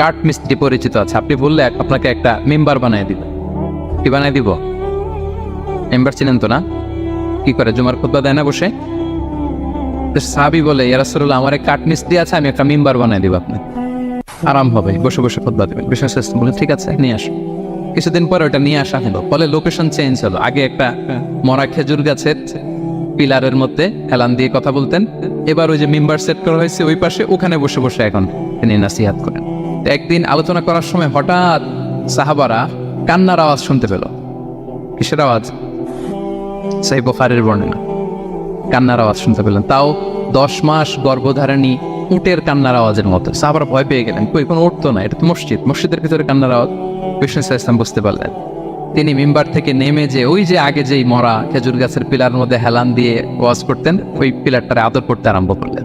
কাঠ মিস্ত্রি পরিচিত আছে, আপনি বললে আপনাকে একটা মেম্বার বানায় দিব। কি বানায় দিব? মেম্বার চিনেন তো না? কি করে, জুমার খুতবা দেয় না বসে? সাহাবী বলে, ইয়া রাসূলুল্লাহ, আমার এক কাঠ মিস্ত্রি আছে, আমি একটা মেম্বার বানায় দিব, আপনি আরাম হবে, বসে বসে খুতবা দেবেন। বিষ্ণু ইসলাম বলে, ঠিক আছে, নিয়ে আসো। কিছুদিন পরে ওটা নিয়ে আসা হলো। ফলে লোকেশন চেঞ্জ হলো। আগে একটা মরা খেজুর গাছের পিলারের মধ্যে হেলান দিয়ে কথা বলতেন, এবার ওই যে মেম্বার সেট করা হয়েছে ওই পাশে, ওখানে বসে বসে এখন তিনি নাসিহাত করেন। একদিন আলোচনা করার সময় হঠাৎ সাহাবারা কান্নার আওয়াজ শুনতে পেল। কিসের আওয়াজ? সেই বুখারীর বর্ণনা, কান্নার আওয়াজ শুনতে পেলেন। তাও 10 মাস গর্ভধারিণী উটের কান্নার আওয়াজের মতো। সাহাবারা ভয় পেয়ে গেলেন, কোনো উঠতো না, এটা তো মসজিদের ভিতরে কান্নার আওয়াজ। বিষ্ণু ইসলাম বুঝতে পারলেন। তিনি মিম্বার থেকে নেমে যে ওই যে আগে যেই মরা খেজুর গাছের পিলার মধ্যে হেলান দিয়ে ওয়াজ করতেন, ওই পিলারটারে আদর করতে আরম্ভ করলেন।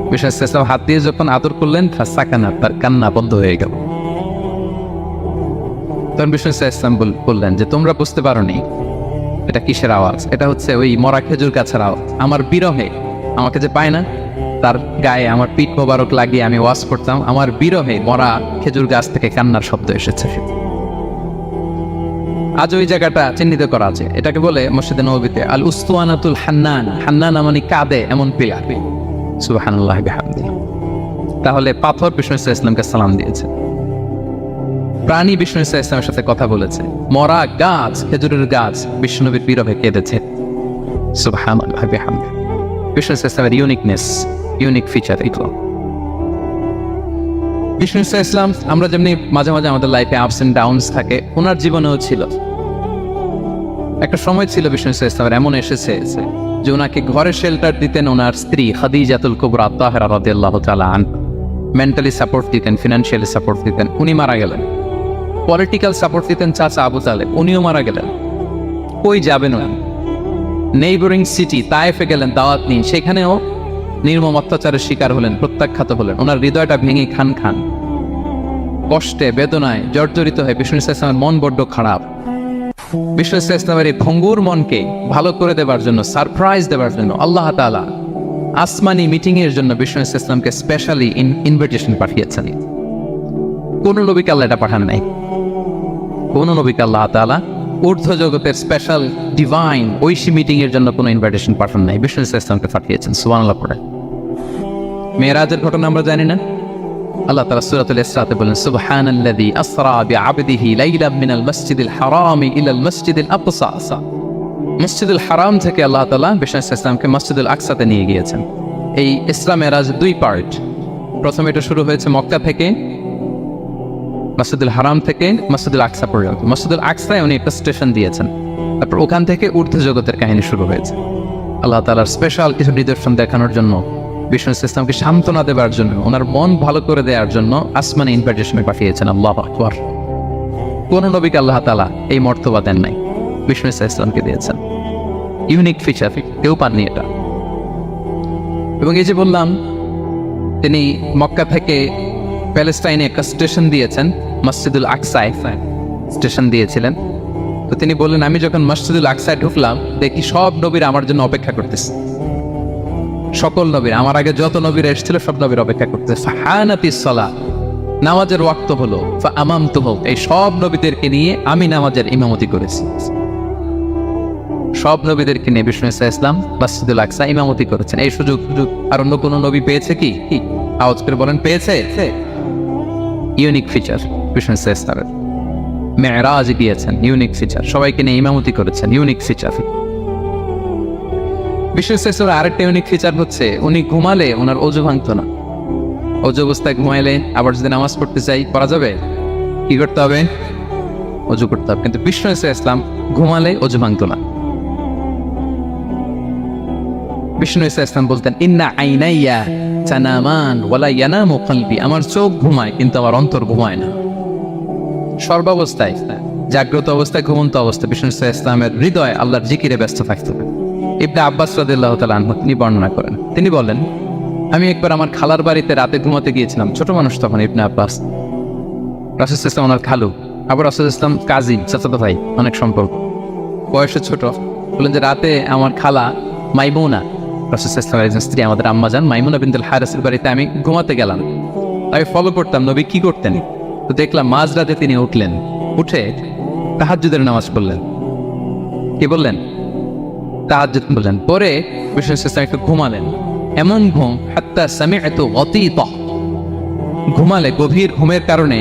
বিষ্ণু ইসলাম হাত দিয়ে যখন আদর করলেন, তার কান্না বন্ধ হয়ে গেল। তখন বিষ্ণু ইসলাম বললেন যে তোমরা বুঝতে পারোনি এটা কিসের আওয়াজ? এটা হচ্ছে ওই মরা খেজুর গাছের আওয়াজ। আমার বিরহে, আমাকে যে পায় না, তার গায়ে আমার পিঠ মোবারক লাগিয়ে আমি ওয়াজ করতাম, আমার বিরহে মরা খেজুর গাছ থেকে কান্নার শব্দ এসেছে। আজ ওই জায়গাটা চিহ্নিত করা আছে। এটাকে বলে মসজিদে নববীতে আল উস্তুয়ানাতুল হান্নানা। হান্নানা মানে কাঁদে এমন পিলার। সুবহানাল্লাহি বিহামদিহি। তাহলে পাথর বিষ্ণু ইসলামকে সালাম দিয়েছে, প্রাণী বিষ্ণু ইসলামের সাথে কথা বলেছে, মরা গাছ, খেজুরের গাছ বিষ্ণু নবীর বিরহে কেঁদেছে। সুবহানাল্লাহি বিহামদিহি। বিষ্ণু ইসলামের ইউনিক ফিচার এগুলো। বিষ্ণু ইসলাম, আমরা যেমনি মাঝে মাঝে আমাদের লাইফে আপস এন্ড ডাউনস থাকে, ওনার জীবনেও ছিল। একটা সময় ছিল বিষ্ণু ইসলামের এমন এসেছে যে ওনাকে ঘরে শেল্টার দিতেন ওনার স্ত্রী খাদিজাতুল কুবরা তাহেরা রাদিয়াল্লাহু তাআলা আনহা, মেন্টালি সাপোর্ট দিতেন, ফিনান্সিয়ালি সাপোর্ট দিতেন, উনি মারা গেলেন। পলিটিক্যাল সাপোর্ট দিতেন চাচা আবু তালেব, উনিও মারা গেলেন। কই যাবেন উনি? নেইবরিং সিটি তায়েফে গেলেন দাওয়াত নিয়ে, সেখানেও নির্মম অত্যাচারের শিকার হলেন, প্রত্যাখ্যাত হলেন। ওনার হৃদয়টা ভেঙে খান খান, কষ্টে বেদনায় জর্জরিত হয়ে বিষ্ণু ইসলামের মন বড্ড খারাপ। বিষ্ণু ইসলামের এই ভঙ্গুর মনকে ভালো করে দেবার জন্য, সারপ্রাইজ দেবার জন্য আল্লাহ তাআলা আসমানি মিটিং এর জন্য বিষ্ণু ইসলামকে স্পেশালি ইনভিটেশন পাঠিয়েছেন। কোন নবীকে আল্লাহ এটা পাঠান নাই। কোন নবীকে আল্লাহ তাআলা ঊর্ধ্ব জগতের স্পেশাল ডিভাইন ঐশী মিটিং এর জন্য কোনো ইনভিটেশন পাঠান নাই, বিষ্ণু ইসলামকে পাঠিয়েছেন। সুবহানাল্লাহ পড়ে। মেরাজের ঘটনা আমরা জানি না? আল্লাহ তাআলা সূরাতুল ইসরাতে বলেন, সুবহানাল্লাযী আসরা বিআবদিহি লাইলাম মিনাল মাসজিদিল হারামি ইলাল মাসজিদিল আকসা। মসজিদুল হারাম থেকে আল্লাহ তাআলা বিষ্ণু ইসলামকে মসজিদুল আকসাতে নিয়ে গিয়েছেন। এই ইসরা মেরাজ দুই পার্ট। প্রথমে এটা শুরু হয়েছে মক্কা থেকে, মসজিদুল হারাম থেকে মসজিদুল আকসা পর্যন্ত। মসজিদুল আকসায় উনি একটা স্টেশন দিয়েছেন, তারপর ওখান থেকে ঊর্ধ্ব জগতের কাহিনী শুরু হয়েছে। আল্লাহ তাআলার স্পেশাল কিছু নিদর্শন দেখানোর জন্য, বিষ্ণু ইসলামকে সান্ত্বনা দেওয়ার জন্য, ওনার মন ভালো করে দেওয়ার জন্য আসমানে ইনভিটেশন পাঠিয়েছেন। আল্লাহু আকবার। কোন নবীকে আল্লাহ তাআলা এই মর্তবা দেন নাই, বিষ্ণু ইসলামকে দিয়েছেন। ইউনিক ফিচার, কেউ পাননি এটা। এবং এই যে বললাম, তিনি মক্কা থেকে প্যালেস্টাইনে একটা স্টেশন দিয়েছেন, মসজিদুল আকসায় স্টেশন দিয়েছিলেন। তো তিনি বললেন, আমি যখন মসজিদুল আকসায় ঢুকলাম দেখি সব নবীরা আমার জন্য অপেক্ষা করতেছে। সকল নবীর, আমার আগে যত নবীরা এসেছিল সব নবীর অপেক্ষা করতেছে। ফাহানাতিস সালাহ, নামাজের ওয়াক্ত হলো। ফাআমামতুহু, এই সব নবীদেরকে নিয়ে আমি নামাজের ইমামতি করেছি। সব নবীদেরকে নিয়ে বিষ্ণু ইসলাম মসজিদুল আকসা ইমামতি করেছেন। এই সুযোগ আর অন্য কোন নবী পেয়েছে কি? আওয়াজ করে বলেন, পেয়েছে? ইউনিক ফিচার বিষ্ণু ইসলামের। মেরাজ গিয়েছেন, ইউনিক ফিচার। সবাইকে নিয়ে ইমামতি করেছেন, ইউনিক ফিচার। বিষ্ণু ইসলামের আরেকটা ইউনিক ফিচার হচ্ছে, উনি ঘুমালে ওনার অজু ভাঙতো না। অজু অবস্থায় ঘুমাইলে আবার যদি নামাজ পড়তে চাই করা যাবে? কি করতে হবে? অজু করতে হবে। কিন্তু বিষ্ণু ইসলাম ঘুমালে অজু ভাঙতো না। বিষ্ণু ইসলাম বলতেন, ইন্না আইনাইয়া তানামান ওয়ালা ইয়ানামু কলবি, আমার চোখ ঘুমায় কিন্তু আমার অন্তর ঘুমায় না। সর্বাবস্থায়, জাগ্রত অবস্থায়, ঘুমন্ত অবস্থায় বিষ্ণু ইসলামের হৃদয় আল্লাহর জিকিরে ব্যস্ত থাকতে হবে। ইবনে আব্বাস রাদিয়াল্লাহু তাআলা আনহু তিনি বর্ণনা করেন, তিনি বলেন, আমি একবার আমার খালার বাড়িতে রাতে ঘুমাতে গিয়েছিলাম। ছোট মানুষ তখন ইবনে আব্বাস। রাসূল ইসলাম ওনার খালু, আবার রাসূল ইসলাম কাজিন, চাচাতো ভাই, অনেক সম্পর্ক, বয়সে ছোট। বলেন যে রাতে আমার খালা মাইমুনা, রাসূল ইসলামের একজন স্ত্রী, আমাদের আম্মা জান মাইমুনা বিনতুল হারিসের বাড়িতে আমি ঘুমাতে গেলাম। আমি ফলো করতাম নবী কি করতেন। তো দেখলাম মাঝরাতে তিনি উঠলেন, উঠে তাহাজ্জুদের নামাজ পড়লেন। কি বললেন? তাহাজ্জুদ বললেন। পরে বিষ্ণু ইসলাম একটু ঘুমালেন। এমন ঘুম, হাত্তা সামি'তু গতীতা, ঘুমালে গভীর ঘুমের কারণে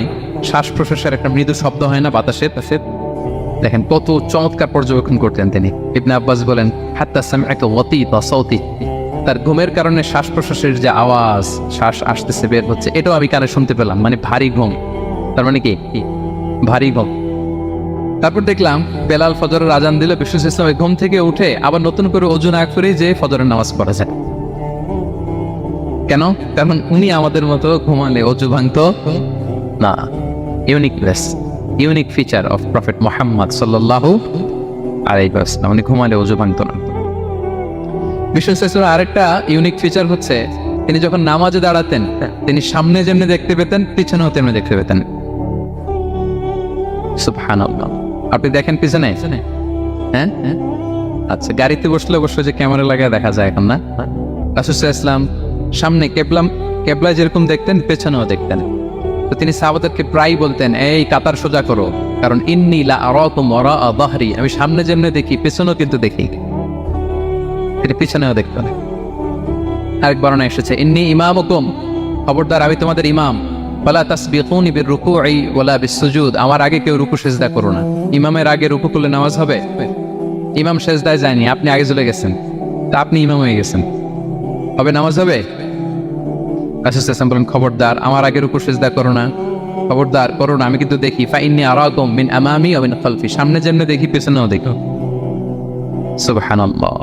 শ্বাস প্রশ্বাসের একটা মৃদু শব্দ হয় না বাতাসের? দেখেন কত চমৎকার পর্যবেক্ষণ করতেন তিনি। ইবনে আব্বাস বলেন, হাত্তা সামি'তু গতীতা সাউতি, তার ঘুমের কারণে শ্বাস প্রশ্বাসের যে আওয়াজ, শ্বাস আসতেছে বের হচ্ছে, এটাও আমি কানে শুনতে পেলাম। মানে ভারী ঘুম। তার মানে কি? ভারী ঘুম। তারপর দেখলাম বেলাল ফজরের আজান দিলে বিষ্ণু ইসলাম ঘুম থেকে উঠে আবার নতুন করে অজু না করে যে ফজরের নামাজ পড়া যায়। কেন? কারণ উনি আমাদের মতো ঘুমালে অজু ভাঙতো না। Uniqueness, unique feature of prophet Muhammad সাল্লাল্লাহু আলাইহি ওয়াসাল্লাম, উনি ঘুমালে অজু ভাঙতো না। বিষ্ণু ইসলামের আরেকটা ইউনিক ফিচার হচ্ছে, তিনি যখন নামাজে দাঁড়াতেন তিনি সামনে যেমনি দেখতে পেতেন পিছনেও তেমনি দেখতে পেতেন। সুবহানাল্লাহ। আপনি দেখেন পিছনে? হ্যাঁ, আচ্ছা। গাড়িতে বসলে অবশ্যই যে ক্যামেরা লাগায় দেখা যায় এখন, না? রাসূল ইসলাম সামনে কেবলায় যেরকম দেখতেন পেছনেও দেখতেন। তো তিনি সাহাবাদেরকে প্রায় বলতেন, এই কাতার সোজা করো, কারণ ইন্নী লা আরাকুম ওয়ারাআ যাহরি, আমি সামনে যেমনি দেখি পেছনেও কিন্তু দেখি। তিনি পিছনেও দেখতেন। আরেক বর্ণনা এসেছে, ইন্নী ইমামুকুম, খবরদার আমি তোমাদের ইমাম। ফালা তাসবিকুনি বিররুকুই ওয়ালা বিসসুজুদ, আমার আগে কেউ রুকু সিজদা করো না। ইমামের আগে রুকু করলে নামাজ হবে? ইমাম সিজদায় যায়নি, আপনি আগে চলে গেছেন, তা আপনি ইমাম হয়ে গেছেন, হবে? নামাজ হবে? রাসূল সাল্লাল্লাহু আলাইহি ওয়াসাল্লাম বলেন, খবরদার আমার আগে রুকু সিজদা করো না, খবরদার করো না, আমি কিন্তু দেখি। ফা ইন্নী আরাকুম মিন আমামি ওয়া মিন খালফি, সামনে যেমনি দেখি পেছনেও দেখো। সুবহানাল্লাহ।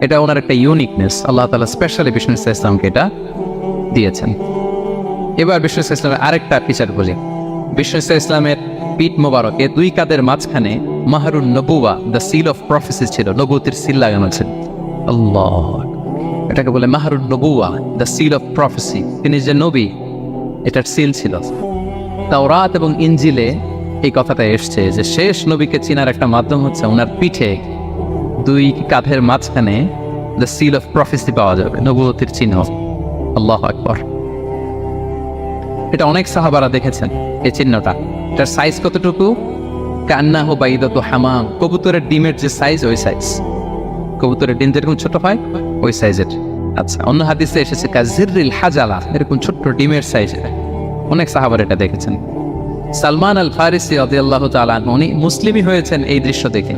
এটা ওনার একটা ইউনিকনেস, আল্লাহ তাআলা স্পেশালি বিষ্ণু ইসলামকে এটা দিয়েছেন। এবার বিষ্ণু ইসলামের আরেকটা ফিচার বলি। বিষ্ণু ইসলামের পিঠ মোবারকে দুই কাদের মাঝখানে মাহরুন নবুয়া, দ্য সিল অফ প্রফেসি ছিল, নবুয়তের সিল লাগানো ছিল। আল্লাহ, এটাকে বলে মাহরুন নবুয়া, দ্য সিল অফ প্রফেসি। তিনি যে নবী, এটার সিল ছিল। তাওরাত এবং ইনজিলে এই কথাটা এসছে যে শেষ নবীকে চিনার একটা মাধ্যম হচ্ছে ওনার পিঠে দুই কাঁধের মাঝখানে দ্য সিল অফ প্রফেসি পাওয়া যাবে, নবুয়তের চিহ্ন। আল্লাহু আকবার। এটা অনেক সাহাবারা দেখেছেন এই চিহ্নটা। এটার সাইজ কতটুকু? কান্নাহু বাইদাতু হামাম, কবুতরের ডিমের যে সাইজ ওই সাইজ। কবুতরের ডিম যেরকম ছোট হয় ওই সাইজের। আচ্ছা, অন্য হাদিসে এসেছে কাজিররিল হাজালা, এরকম ছোট্ট ডিমের সাইজের। অনেক সাহাবারা এটা দেখেছেন। সালমান আল ফারিসি রাদিয়াল্লাহু তাআলা আনহু, উনি মুসলিমই হয়েছেন এই দৃশ্য দেখে।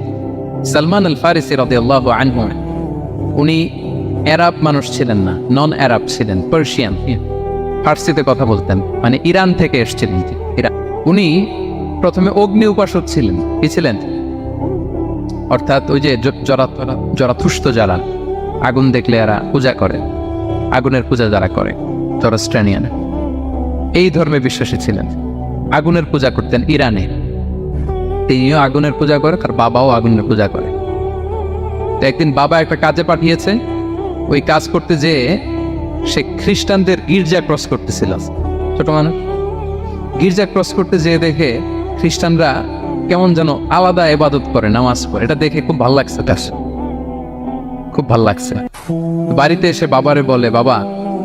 সালমান আল ফারিসি রাদিয়াল্লাহু আনহু, উনি আরব মানুষ ছিলেন না, নন আরব ছিলেন, পার্সিয়ান, ফার্সিতে কথা বলতেন, মানে ইরান থেকে এসেছিলেন। উনি প্রথমে অগ্নি উপাসক ছিলেন। কি ছিলেন? অর্থাৎ ওই যে জরাথুষ্ট যারা আগুন দেখলে এরা পূজা করে, আগুনের পূজা যারা করে, জরাস্ট্রানিয়ান, এই ধর্মে বিশ্বাসী ছিলেন। আগুনের পূজা করতেন ইরানে। তিনিও আগুনের পূজা করে, তার বাবাও আগুনের পূজা করে। তো একদিন বাবা একটা কাজে পাঠিয়েছে, ওই কাজ করতে যেয়ে সে খ্রিস্টানদের গির্জা ক্রস করতেছিল। ছোট মানুষ গির্জা ক্রস করতে যেয়ে দেখে খ্রিস্টানরা কেমন যেন আলাদা ইবাদত করে, নামাজ পড়ে। এটা দেখে খুব ভালো লাগছে, খুব ভালো লাগছে। বাড়িতে এসে বাবারে বলে, বাবা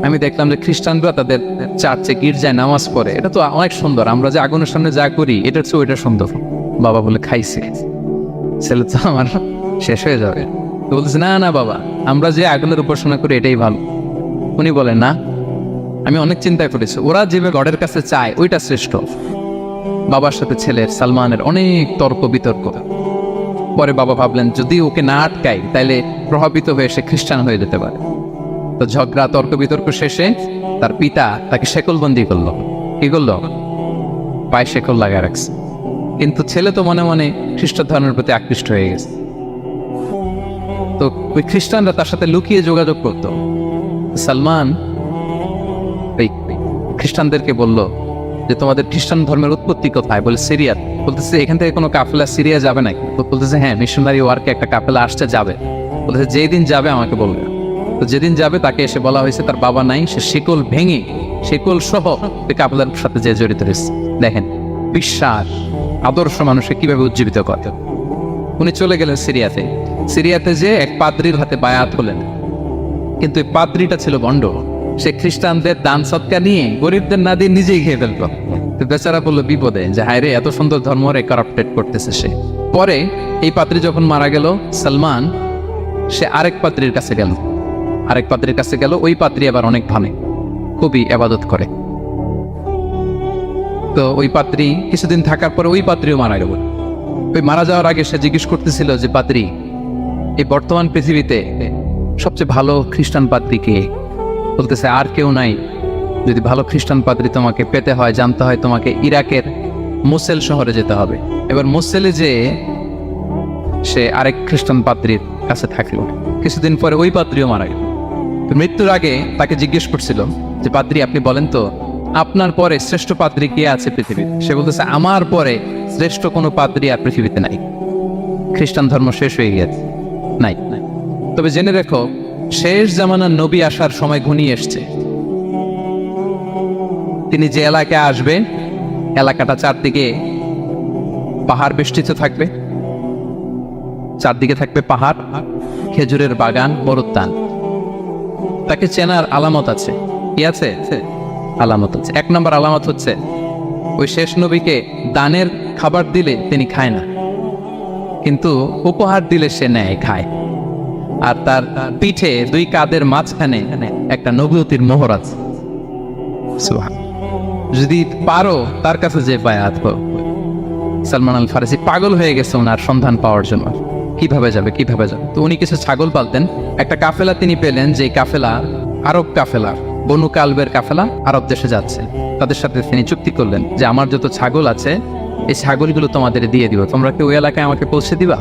আমি দেখলাম যে খ্রিস্টানরা তাদের চার্চে গির্জায় নামাজ পড়ে, এটা তো অনেক সুন্দর, আমরা যে আগুনের সামনে যা করি এটার চেয়ে ওইটা সুন্দর। বাবা বলে, খাইছে, ছেলে তো আমার শেষ হয়ে যাবে। তো বলতেছে, না না বাবা, আমরা যে আগুনের উপাসনা করি এটাই ভালো। উনি বলেন, না, আমি অনেক চিন্তা করেছি, ওরা যেভাবে গডের কাছে চায় ওইটা শ্রেষ্ঠ। বাবার সাথে ছেলের সালমানের অনেক তর্ক বিতর্ক। পরে বাবা ভাবলেন যদি ওকে না আটকাই তাইলে প্রভাবিত হয়ে সে খ্রিস্টান হয়ে যেতে পারে। তো ঝগড়া তর্ক বিতর্ক শেষে তার পিতা তাকে শেকলবন্দি করলো। কি করলো? পায়ে শেকল লাগায় রাখছে। কিন্তু ছেলে তো মনে মনে খ্রিস্ট ধর্মের প্রতি আকৃষ্ট হয়ে গেছে। তো ওই খ্রিস্টানরা তার সাথে লুকিয়ে যোগাযোগ করত। সালমান এই খ্রিস্টানদেরকে বলল যে তোমাদের খ্রিস্টান ধর্মের উৎপত্তি কোথায়? বলে সিরিয়া। বলতেছে এখান থেকে কোনো কাফেলা সিরিয়া যাবে নাকি? বলতেছে হ্যাঁ, মিশনারি ওয়ার্কে একটা কাফেলা আসতে যাবে। বলতেছে যেই দিন যাবে আমাকে বলবে। তো যেদিন যাবে তাকে এসে বলা হয়েছে তার বাবা নাই, সে শিকল ভেঙে শিকল সহ কাফেলার সাথে যে জড়িত রয়েছে। দেখেন বিশ্বাস, আদর্শ মানুষকে কিভাবে উজ্জীবিত করে। উনি চলে গেলেন সিরিয়াতে। সিরিয়াতে যে এক পাদ্রির হাতে বায়াত হলেন, কিন্তু এই পাদ্রিটা ছিল ভণ্ড। সে খ্রিস্টানদের দান সৎকার নিয়ে গরিবদের না দিয়ে নিজেই খেয়ে ফেলতো। তো বেচারা বললো বিপদে যে হায় রে, এত সুন্দর ধর্ম রে কারাপ্টেড করতেছে সে। পরে এই পাদ্রি যখন মারা গেল, সালমান সে আরেক পাদ্রির কাছে গেল। ওই পাদ্রি আবার অনেক ভালো, খুবই ইবাদত করে। তো ওই পাদ্রি কিছুদিন থাকার পরে ওই পাদ্রিও মারা গেল। ওই মারা যাওয়ার আগে সে জিজ্ঞেস করতেছিল যে পাদ্রি, এই বর্তমান পৃথিবীতে সবচেয়ে ভালো খ্রিস্টান পাদ্রি কে? বলতেছে আর কেউ নাই। যদি ভালো খ্রিস্টান পাদ্রি তোমাকে পেতে হয়, জানতে হয়, তোমাকে ইরাকের মোসেল শহরে যেতে হবে। এবার মোসেলে যে সে আরেক খ্রিস্টান পাদ্রির কাছে থাকলো। কিছুদিন পরে ওই পাদ্রিও মারা গেল। মৃত্যুর আগে তাকে জিজ্ঞেস করছিল যে পাদ্রি আপনি বলেন তো আপনার পরে শ্রেষ্ঠ পাদ্রি কে আছে পৃথিবীতে? সে বলতেছে আমার পরে শ্রেষ্ঠ কোনো পাদ্রি আর পৃথিবীতে নাই, খ্রিস্টান ধর্ম শেষ হয়ে গেছে, নাই। তবে জেনে রেখো, শেষ জামানার নবী আসার সময় ঘনিয়ে এসছে। তিনি যে এলাকায় আসবে, এলাকাটা চারদিকে পাহাড় বেষ্টিত থাকবে, চারদিকে থাকবে পাহাড়, খেজুরের বাগান, বরুদ্যান। তাকে চেনার আলামত আছে। কি আছে? আলামত আছে। 1 নম্বর আলামত হচ্ছে ওই শেষ নবীকে দানের খাবার দিলে তিনি খায় না, কিন্তু উপহার দিলে সে নেয়, খায়। আর তার পিঠে 2 কাঁধের মাঝখানে একটা নবুয়তির মোহর আছে। যদি পারো তার কাছে যে বায়াত করো। সালমান আল ফারিসি পাগল হয়ে গেছে ওনার সন্ধান পাওয়ার জন্য। কিভাবে যাবে? তো উনি কিছু ছাগল পালতেন। একটা কাফেলা তিনি পেলেন, যে কাফেলা আরব কাফেলা, বনু কালবের কাফেলা আরব দেশে যাচ্ছে। তাদের সাথে তিনি চুক্তি করলেন যে আমার যত ছাগল আছে এই ছাগলগুলো তোমাদের দিয়ে দিব, তোমরা কি ওই এলাকায় আমাকে পৌঁছে দিবা?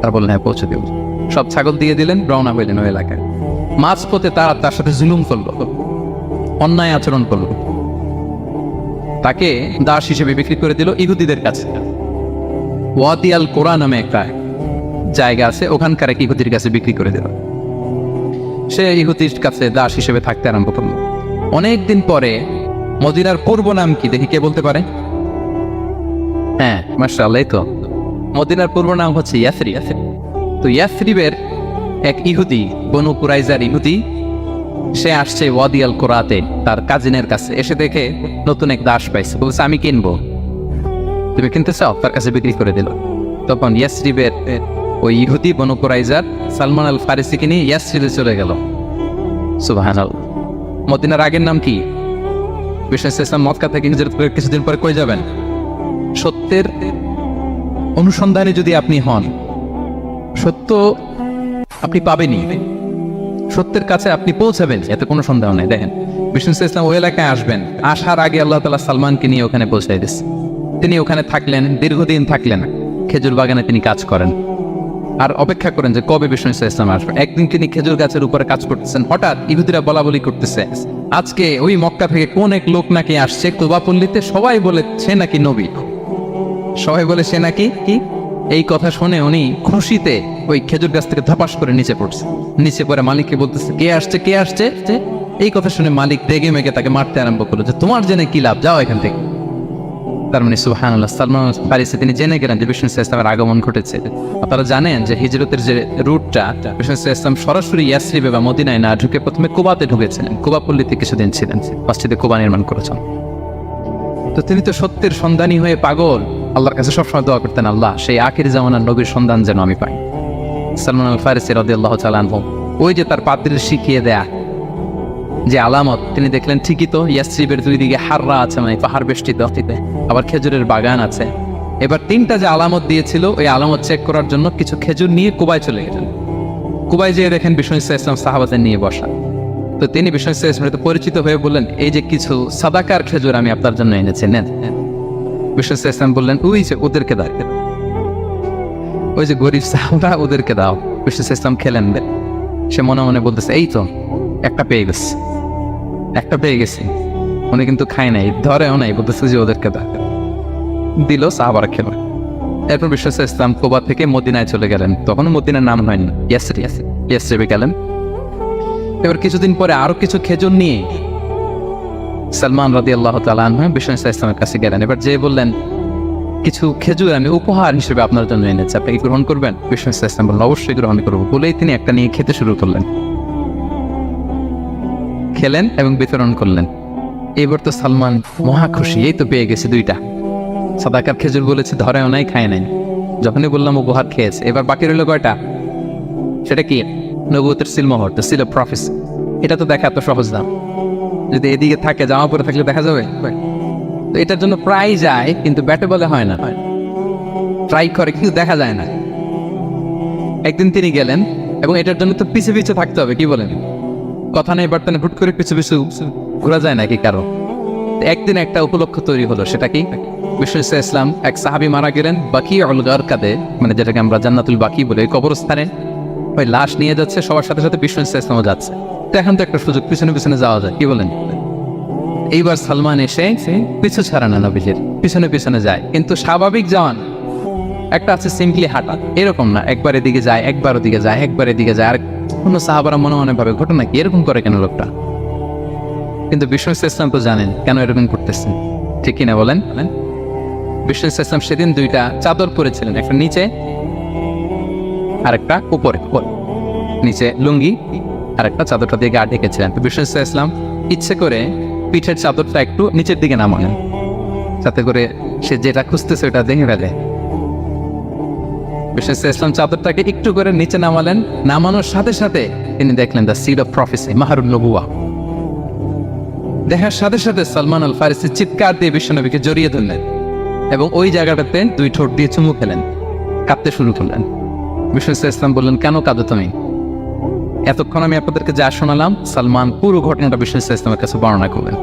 তারা বললেন হ্যাঁ পৌঁছে দেব। সব ছাগল দিয়ে দিলেন, রওনা হইলেন ওই এলাকায়। মাঝপথে তারা তার সাথে জুলুম করলো, অন্যায় আচরণ করলো, তাকে দাস হিসেবে বিক্রি করে দিল ইহুদিদের কাছে। ওয়াদি আল কোরআন নামে একটা জায়গা আছে, ওখানকার এক ইহুদির কাছে বিক্রি করে দিল। সে ইহুদির কাছে দাস হিসেবে থাকতে আরম্ভ করলো। অনেকদিন পরে মদিনার পূর্ব নাম কি দেখি কে বলতে পারে? হ্যাঁ মাশাআল্লাহ, এই তো মদিনার পূর্ব নাম হচ্ছে ইয়াসরিব। তো ইয়াসরিবের এক ইহুদি, বনু কুরাইজার ইহুদি, সে আসছে ওয়াদি আল কোরাতে তার কাজিনের কাছে। এসে দেখে নতুন এক দাস পাইছে, বলছে আমি কিনবো, তুমি কিনতে চাও? তার কাছে বিক্রি করে দিল। তখন ইয়াসরিবের ওই ইহুদি বনু কুরাইজার সালমান আল ফারিসিকে নিয়ে ইয়াসরিবে চলে গেল। সুবহানাল্লাহ। মদিনার আগের নাম কি? বিশ্বনবী ইসলাম মক্কা থেকে হিজরত করে কিছুদিন পরে কই যাবেন? সত্যের অনুসন্ধানে যদি আপনি হন, সত্য আপনি পাবেনই, সত্যের কাছে আপনি পৌঁছাবেন, এতে কোনো সন্দেহ নেই। দেখেন বিশ্বনবী ইসলাম ওই এলাকায় আসবেন, আসার আগে আল্লাহ তাআলা সালমানকে নিয়ে ওখানে পৌঁছাই দিচ্ছে। তিনি ওখানে থাকলেন, দীর্ঘদিন থাকলেন, খেজুর বাগানে তিনি কাজ করেন আর অপেক্ষা করেন যে কবে বিশ্বনবী ইসলাম আসবেন। একদিন তিনি খেজুর গাছের উপরে কাজ করতেছেন, হঠাৎ ইহুদিরা বলা বলি করতেছে আজকে ওই মক্কা থেকে কোন এক লোক নাকি আসছে কুবা পল্লীতে, সবাই বলে সে নাকি নবী, সবাই বলে সে নাকি কি। এই কথা শুনে উনি খুশিতে ওই খেজুর গাছ থেকে ধপাস করে নিচে পড়ছে। নিচে পড়ে মালিককে বলতেছে কে আসছে কে আসছে। এই কথা শুনে মালিক রেগে মেগে তাকে মারতে আরম্ভ করলো যে তোমার জেনে কি লাভ, যাও এখান থেকে। তার মানে সুবহানাল্লাহ, সালমান ফারিসি তিনি জেনে গেলেন যে বিশ্বনবী ইসলামের আগমন ঘটেছে। আপনারা জানেন যে হিজরতের যে রুটটা, বিশ্বনবী ইসলাম সরাসরি ইয়াসরিবে বা মদিনায় না ঢুকে প্রথমে কুবাতে ঢুকেছিলেন, কুবা পল্লীতে কিছুদিন ছিলেন, মসজিদে কুবা নির্মাণ করেছেন। তো তিনি তো সত্যের সন্ধানী হয়ে পাগল, আল্লাহর কাছে সবসময় দোয়া করতেন, আল্লাহ সেই আখির জামানার নবীর সন্ধান যেন আমি পাই। সালমান আল ফারিসি রাদিয়াল্লাহু তাআলা আনহু ওই যে তার পাদ্রীর শিখিয়ে দেয়া যে আলামত, তিনি দেখলেন ঠিকই তো ইয়াসরিবের দুই দিকে হাররা আছে, মানে পাহাড় বেষ্টিত, আবার খেজুরের বাগান আছে। এবার তিনটা যে আলামত দিয়েছিল ওই আলামত চেক করার জন্য কিছু খেজুর নিয়ে কুবায় চলে গেলেন। কুবায় যেয়ে দেখেন বিশ্বনবী ইসলাম সাহাবাদের নিয়ে বসা। তো তিনি বিশ্বনবী ইসলামের পরিচিত হয়ে বললেন এই যে কিছু সাদাকার খেজুর আমি আপনার জন্য এনেছি, নেন। বিশ্বনবী ইসলাম বললেন ওই যে ওদেরকে দাও, ওই যে গরিব সাহাবা ওদেরকে দাও। বিশ্বনবী ইসলাম খেলেন, সে মনে মনে বলতেছে এই তো একটা পেয়ে গেছে, একটা পেয়ে গেছে। উনি কিন্তু খায় নাই, ধরেও নাই, বলতেছে যে ওদেরকে দাও, দিল, সাহাবারা খেল। এরপর বিশ্বনবী ইসলাম কুবা থেকে মদিনায় চলে গেলেন। তখন মদিনার নাম হয়নি, ইয়াসরিবে গেলেন। এবার কিছুদিন পরে আরো কিছু খেজুর নিয়ে সালমান রাদিয়াল্লাহু তাআলা আনহু বিশ্বনবী ইসলামের কাছে গেলেন। এবার যে বললেন কিছু খেজুর আমি উপহার হিসেবে আপনার জন্য এনেছি, আপনি কি গ্রহণ করবেন? বিশ্বনবী ইসলাম বললেন অবশ্যই গ্রহণ করবো। বলেই তিনি একটা নিয়ে খেতে শুরু করলেন, খেলেন এবং বিতরণ করলেন। এবার তো সালমান মহা খুশি, এই তো পেয়ে গেছে দুইটা সাদাকার খেজুর, বলেছে ধরেও নাই, খায় নাই। যখনই বললাম উপহার খেয়েছে। এবার বাকি রইল কয়টা? সেটা কি? নবুয়তের সিলমোহর, দ্য সিল অফ প্রফেসি। এটা তো দেখা এত সহজ না, যদি এদিকে থাকে জামা পরে থাকলে দেখা যাবে। তো এটার জন্য প্রায় যায়, কিন্তু ব্যাটে বলে হয় না, ট্রাই করে কিন্তু দেখা যায় না। একদিন তিনি গেলেন এবং এটার জন্য তো পিছে পিছে থাকতে হবে, কি বলেন? কথা নেই বার্তানে হুট করে পিছু পিছু ঘোরা যায় নাকি কারো? একদিন একটা উপলক্ষ তৈরি হলো, সেটা কি? বিশ্বনবী ইসলাম এক সাহাবী মারা গেলেন বাকিউল গারকাদে, মানে যেটাকে আমরা জান্নাতুল বাকি বলি, ওই কবরস্থানে ওই লাশ নিয়ে যাচ্ছে, সবার সাথে সাথে বিশ্বনবী ইসলামও যাচ্ছে। তো এখন তো একটা সুযোগ, পিছনে পিছনে যাওয়া যায়, কি বলেন? এইবার সালমান এসে পিছু ছাড়া না, নবীজির পিছনে পিছনে যায়। কিন্তু স্বাভাবিক যাওয়ান একটা আছে সিম্পলি হাঁটা, এরকম না, একবার এদিকে যায়, একবার ওদিকে যায়, একবার এদিকে যায়। আর কোনো সাহাবারা মনে মনে ভাবে ঘটনা কি, এরকম করে কেন লোকটা? কিন্তু বিশ্বনবী ইসলাম তো জানেন কেন এরকম করতেছেন, ঠিক কিনা বলেন? বিশ্বনবী ইসলাম সেদিন দুইটা চাদর পরেছিলেন, একটা নিচে আর একটা উপরে, নিচে লুঙ্গি আর একটা চাদরটা দিয়ে গা ঢেকেছিলেন। তো বিশ্বনবী ইসলাম ইচ্ছে করে পিঠের চাদরটা একটু নিচের দিকে নামালেন, যাতে করে সে যেটা খুঁজতেছে ওটা দেখে ফেলে। বিশ্বনবী ইসলাম চাদরটাকে একটু করে নিচে নামালেন, নামানোর সাথে সাথে তিনি দেখলেন দ্য সিল অফ প্রফেসি, মাহরুন নবুয়া। দেখার সাথে সাথে সালমান আল ফারিসি চিৎকার দিয়ে বিশ্বনবীকে জড়িয়ে ধরলেন এবং ওই জায়গাটাতে দুই ঠোঁট দিয়ে চুমু খেলেন, কাঁদতে শুরু করলেন। বিশ্বনবী ইসলাম বললেন কেন কাঁদো তুমি? এতক্ষণ আমি আপনাদেরকে যা শোনালাম, সালমান পুরো ঘটনাটা বিশ্বনবী ইসলামের কাছে বর্ণনা করলেন।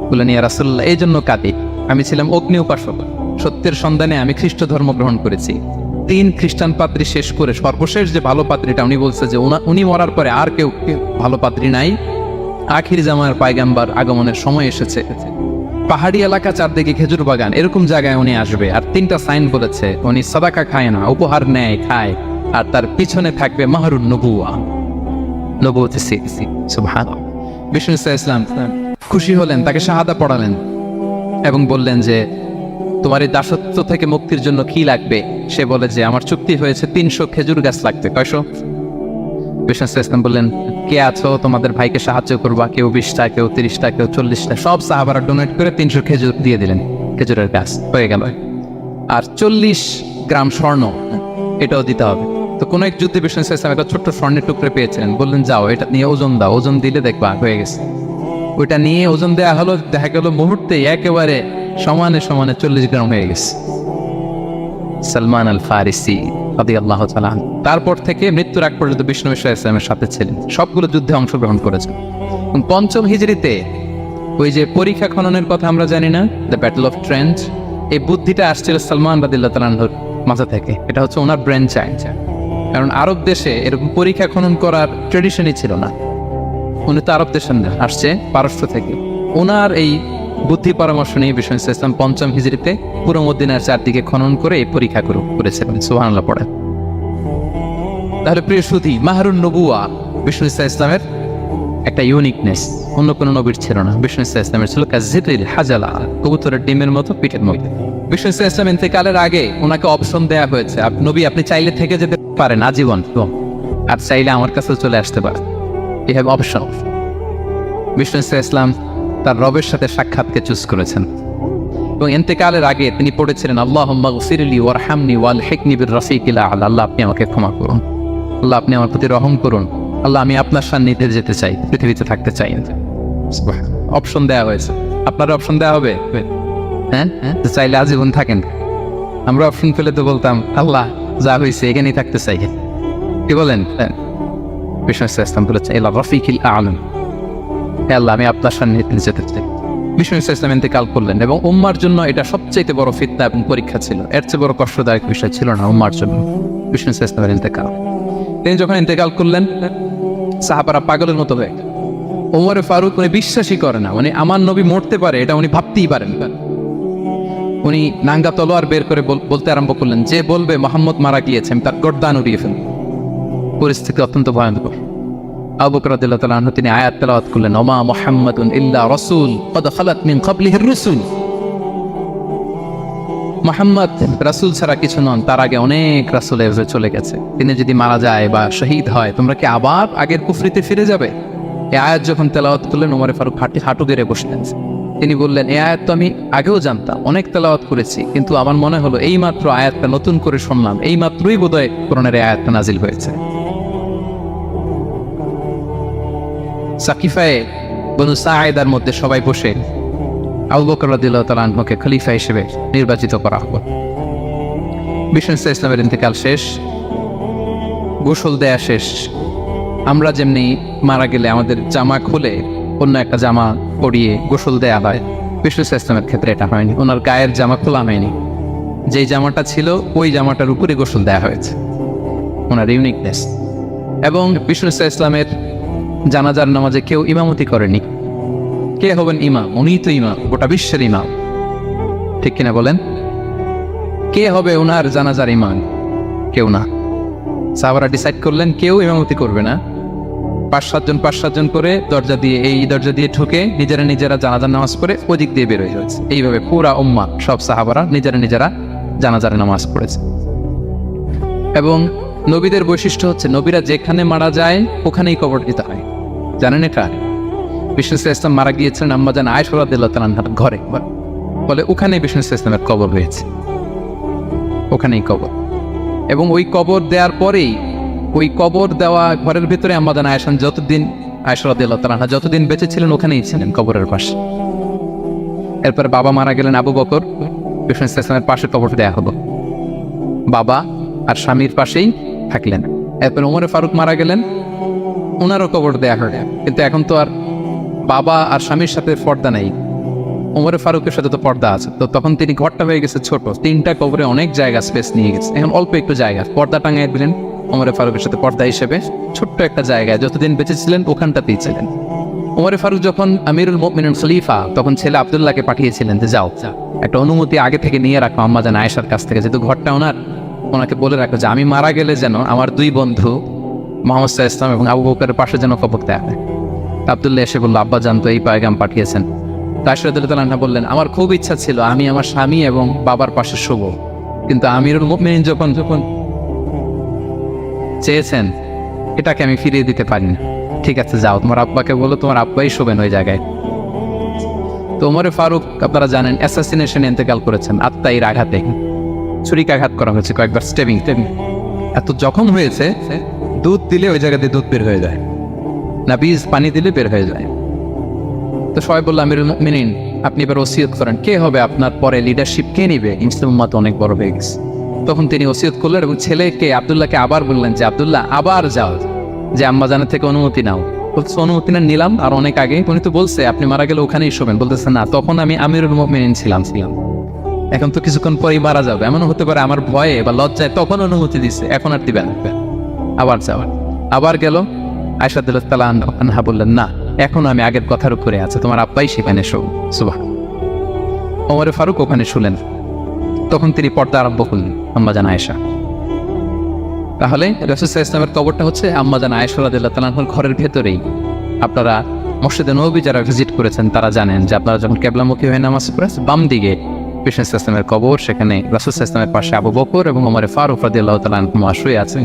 বললেন ইয়া রাসূলুল্লাহ, এই জন্য কাঁদি, আমি ছিলাম অগ্নি উপাসক, সত্যের সন্ধানে আমি খ্রিস্ট ধর্ম গ্রহণ করেছি। তিন খ্রিস্টান পাদ্রী শেষ করে সর্বশেষ যে ভালো পাদ্রীটা উনি বলছে যে উনি মরার পরে আর কেউ ভালো পাদ্রী নাই, আখির জামার পায়গাম্বার আগমনের সময় এসেছে, পাহাড়ি এলাকা চারদিকে খেজুর বাগান এরকম জায়গায় উনি আসবে। আর তিনটা সাইন বলেছে, উনি সাদাকা খায় না, উপহার নেয় খায়, আর তার পিছনে থাকবে মাহরুন নবুয়া, নবুয়তের সিলসিলা। সুবহানাল্লাহ। বিষ্ণু ইসলাম খুশি হলেন, তাকে শাহাদা পড়ালেন এবং বললেন যে তোমার এই দাসত্ব থেকে মুক্তির জন্য কি লাগবে? সে বলে যে আমার চুক্তি হয়েছে 300 খেজুর গাছ লাগবে। কয়শো? বিষ্ণু ইসলাম বললেন, কে আছো তোমাদের ভাইকে সাহায্য করবা? কেউ 20টা, কেউ 30টা, কেউ 40টা। সব সাহাবারা ডোনেট করে 300 খেজুর দিয়ে দিলেন, খেজুরের গাছ হয়ে গেল। আর 40 গ্রাম স্বর্ণ এটাও দিতে হবে। তো কোন এক যুদ্ধে বিষ্ণু ইসলাম একটা ছোট্ট স্বর্ণের টুকরে পেয়েছিলেন, বললেন যাও এটা নিয়ে ওজন দাও, ওজন দিলে দেখবা হয়ে গেছে। ওইটা নিয়ে ওজন দেওয়া হলো, দেখা গেল মুহূর্তে একেবারে সমানে সমানে 40 গ্রাম হয়ে গেছে। সালমান আল ফারিসি রাদিয়াল্লাহু তাআলা তারপর থেকে মৃত্যুর আগ পর্যন্ত বিষ্ণু ইসলামের সাথে ছিলেন, সবগুলো যুদ্ধে অংশগ্রহণ করেছেন। 5ম হিজরিতে ওই যে পরীক্ষা খননের কথা আমরা জানি না, দ্য ব্যাটল অফ ট্রেন্ট, এই বুদ্ধিটা আসছিল সালমান রাদিয়াল্লাহু তাআলার মাথা থেকে। এটা হচ্ছে ওনার ব্রেন চাইল্ড, কারণ আরব দেশে এরকম পরীক্ষা খনন করার ট্রেডিশনই ছিল না। উনি তো আরব দেশের না, আসছে পারস্য থেকে। ওনার এই বুদ্ধি পরামর্শ নিয়ে বিষ্ণু ইসলাম 5ম হিজরিতে পুরো মদিনার চারদিকে খনন করে এই পরীক্ষা করেছিলেন। সুবহানাল্লাহ পড়েন। তাহলে প্রিয় সুধী, মাহরুন নবুয়া বিষ্ণু ইসলামের একটা ইউনিকনেস, অন্য কোনো নবীর ছিল না। বিষ্ণু ইসলামের ছিল কাজিরিল হাজালা, কবুতরের ডিমের মতো পিঠের মধ্যে। বিষ্ণু ইসলাম ইন্তেকালের আগে ওনাকে অপশন দেয়া হয়েছে, নবী আপনি চাইলে থেকে যেতে পারেন আজীবন, আর চাইলে আমার কাছে চলে আসতে পারেন। এই হ্যাভ অপশন। বিষ্ণু ইসলাম তার রবের সাথে সাক্ষাৎকে চুজ করেছেন এবং ইন্তেকালের আগে তিনি পড়েছিলেন, আল্লাহুম্মা গফিরলি ওয়ারহামনি ওয়ালহিকনি বির-রাফিকিল আ'লা। আল্লাহ আপনি আমাকে ক্ষমা করুন, আল্লাহ আপনি আমার প্রতি রহম করুন, আল্লাহ আমি আপনার সান্নিধ্যে যেতে চাই, পৃথিবীতে থাকতে চাই। অপশন দেওয়া হয়েছে। আপনার অপশন দেওয়া হবে? হ্যাঁ, চাইলে আজীবন থাকেন। আমরা অপশন পেলে তো বলতাম আল্লাহ যা হয়েছে এখানেই থাকতে চাই। কি বলেন? বিষ্ণু ইসলাম বলেছেন ইলা রাফিকিল আ'লা, আল্লাহ আমি আপনার সান্নিধ্যে যেতে চাই। বিষ্ণু ইসলাম ইন্তেকাল করলেন এবং উম্মার জন্য এটা সবচেয়ে বড় ফিতনা এবং পরীক্ষা ছিল। এর চেয়ে বড় কষ্টদায়ক বিষয় ছিল না উম্মার জন্য বিষ্ণু ইসলামের ইন্তেকাল। তিনি যখন ইন্তেকাল করলেন, সাহাবারা পাগলের মতো হয়ে গেল। ওমরে ফারুক উনি বিশ্বাসই করে না, মানে আমার নবী মরতে পারে এটা উনি ভাবতেই পারেন। উনি নাঙ্গা তলোয়ার বের করে বলতে আরম্ভ করলেন, যে বলবে মোহাম্মদ মারা গিয়েছে আমি তার গর্দান উড়িয়ে ফেলব। পরিস্থিতি অত্যন্ত ভয়ানক। আবু বকর রাদিয়াল্লাহু তাআলা আনহু তিনি আয়াত তেলাওয়াত করলেন, ওমা মুহাম্মাদুন ইল্লা রাসূল ক্বাদ খালাত মিন ক্বাবলিহির রুসুল। মুহাম্মদ রাসূল ছাড়া কিছু নন, তার আগে অনেক রাসূল এভাবে চলে গেছে। তিনি যদি মারা যায় বা শহীদ হয়, তোমরা কি আবার আগের কুফরিতে ফিরে যাবে? এই আয়াত যখন তেলাওয়াত করলেন, ওমর ফারুক হাঁটু গেড়ে বসলেন। তিনি বললেন, এই আয়াত তো আমি আগেও জানতাম, অনেক তেলাওয়াত করেছি, কিন্তু আমার মনে হলো এই মাত্র আয়াতটা নতুন করে শুনলাম, এই মাত্রই বোধহয় কোরআনের এই আয়াতটা নাজিল হয়েছে। সাকিফায়ে বনু সাঈদার মধ্যে সবাই বসে আবু বকর রাদিয়াল্লাহু তাআলা আনহুকে খলিফা হিসেবে নির্বাচিত করা হলো। বিষ্ণু ইসলামের ইন্তেকাল শেষ, গোসল দেয়া শেষ। আমরা যেমনি মারা গেলে আমাদের জামা খুলে অন্য একটা জামা পরিয়ে গোসল দেয়া হয়, বিষ্ণু ইসলামের ক্ষেত্রে এটা হয়নি। ওনার গায়ের জামা খোলা হয়নি, যেই জামাটা ছিল ওই জামাটার উপরে গোসল দেয়া হয়েছে, ওনার ইউনিকনেস। এবং বিষ্ণু ইসলামের জানাজার নামাজে কেউ ইমামতি করেনি। কে হবেন ইমাম? উনিই তো ইমাম, গোটা বিশ্বের ইমাম, ঠিক কিনা বলেন? কে হবে ওনার জানাজার ইমাম? কেউ না। সাহাবারা ডিসাইড করলেন কেউ ইমামতি করবে না। 5-7 জন করে দরজা দিয়ে, এই দরজা দিয়ে ঢুকে নিজেরা জানাজার নামাজ পড়ে ওদিক দিয়ে বের হয়ে যাচ্ছে। এইভাবে পুরা উম্মাহ সব সাহাবারা নিজেরা জানাজার নামাজ পড়েছে। এবং নবীদের বৈশিষ্ট্য হচ্ছে নবীরা যেখানে মারা যায় ওখানেই কবর দিতে হয়, জানেন এটা? বিষ্ণু ইসলাম মারা গিয়েছিলেন আম্মা জান আয়েশা রাদিয়াল্লাহু তাআলা আনহার ঘরে, বলে ওখানেই বিষ্ণু ইসলামের কবর হয়েছে, ওখানেই কবর। এবং ওই কবর দেওয়ার পরেই, ওই কবর দেওয়া ঘরের ভিতরে আম্মা জান আয়েশা রাদিয়াল্লাহু তাআলা আনহা যতদিন বেঁচে ছিলেন ওখানেই ছিলেন, কবরের পাশে। এরপরে বাবা মারা গেলেন আবু বকর, বিষ্ণু ইসলামের পাশে কবর দেয়া হলো, বাবা আর স্বামীর পাশেই থাকলেন। এরপর ওমরে ফারুক মারা গেলেন, ওনারও কবর দেয়া হলো। কিন্তু এখন তো আর বাবা আর স্বামীর সাথে পর্দা নেই, ওমরে ফারুকের সাথে তো পর্দা আছে, তো তখন তিনি ঘরটা হয়ে গেছে ছোট, 3টা কবরে অনেক জায়গা স্পেস নিয়ে গেছে, এখন অল্প একটু জায়গা পর্দা টাঙিয়ে দিলেন ওমরে ফারুকের সাথে পর্দা হিসেবে ছোট্ট একটা জায়গায়, যতদিন বেঁচে ছিলেন ওখানটাতেই ছিলেন। ওমরে ফারুক যখন আমিরুল মুমিনিন খলিফা, তখন ছেলে আব্দুল্লাহকে পাঠিয়েছিলেন যে যাও একটা অনুমতি আগে থেকে নিয়ে রাখো আম্মা জান আয়েশার কাছ থেকে, যেহেতু ঘরটা ওনাকে বলে রাখো যে আমি মারা গেলে যেন আমার 2 বন্ধু মুহাম্মদ সাল্লাল্লাহু আলাইহি ওয়াসাল্লাম এবং আবু বকরের পাশে যেন কবর দেয়া হয়। আব্দুল্লাহ এসে বলল, আব্বা জান তো এই পয়গাম পাঠিয়েছেন। আয়েশা রাদিয়াল্লাহু আনহা বললেন, আমার খুব ইচ্ছা ছিল আমি আমার স্বামী এবং বাবার পাশে শুব, কিন্তু আমিরুল মুমিনিন যখন চেয়েছেন এটাকে আমি ফিরিয়ে দিতে পারি না। ঠিক আছে যাও, তোমার আব্বাকে বলো তোমার আব্বাই শোবেন ওই জায়গায়। তো ওমরে ফারুক আপনারা জানেন অ্যাসাসিনেশনে ইন্তেকাল করেছেন, আত্মাইর আঘাতে ছুরিকাঘাত করা হয়েছে কয়েকবার, স্টেবিং এত জখম হয়েছে দুধ দিলে ওই জায়গাতে দুধ বের হয়ে যায় না, বীজ পানি দিলে বের হয়ে যায়। তো সবাই বললো আমিরুল মুমিনিন আপনি এবার ওসিয়ত করেন, কে হবে আপনার পরে লিডারশিপ, কে নিবে? মুসলিম উম্মাত অনেক বড় হয়ে গেছে। তখন তিনি ওসিয়ত করলেন এবং ছেলেকে আব্দুল্লাহকে আবার বললেন যে আব্দুল্লাহ আবার যাও, যে আম্মা জানের থেকে অনুমতি নাও। বলছে অনুমতি না নিলাম আর অনেক আগে, উনি তো বলছে আপনি মারা গেলে ওখানেই শোবেন। বলতেছে না, তখন আমি আমিরুল মুমিনিন ছিলাম, এখন তো কিছুক্ষণ পরেই মারা যাবে, এমনও হতে পারে আমার ভয়ে বা লজ্জায় তখন অনুমতি দিছে, এখন আর দিবেন। আবার যাওয়ার আবার গেল। আয়েশা রাদিয়াল্লাহু আনহা বললেন না, এখন আমি আগের কথার উপরে আছে, তোমার আব্বাই সেখানে শো। সুবহান। ওমরে ফারুক ওখানে শুলেন, তখন তিনি পর্দা আরম্ভ করলেন আম্মা জান আয়েশা। তাহলে রাসূল সাল্লাল্লাহু আলাইহি ওয়াসাল্লামের কবরটা হচ্ছে আম্মা জান আয়েশা রাদিয়াল্লাহু তাআলা আনহার ঘরের ভেতরেই। আপনারা মসজিদে নববী যারা ভিজিট করেছেন তারা জানেন যে আপনারা যখন কিবলামুখী হয়ে নামাজ পড়েন, বাম দিকে রাসূল সাল্লাল্লাহু আলাইহি ওয়াসাল্লামের কবর, সেখানে রাসূল সাল্লাল্লাহু আলাইহি ওয়াসাল্লামের পাশে আবু বকর এবং ওমর ফারুক রাদিয়াল্লাহু তাআলা আনহুমা শুয়ে আছেন।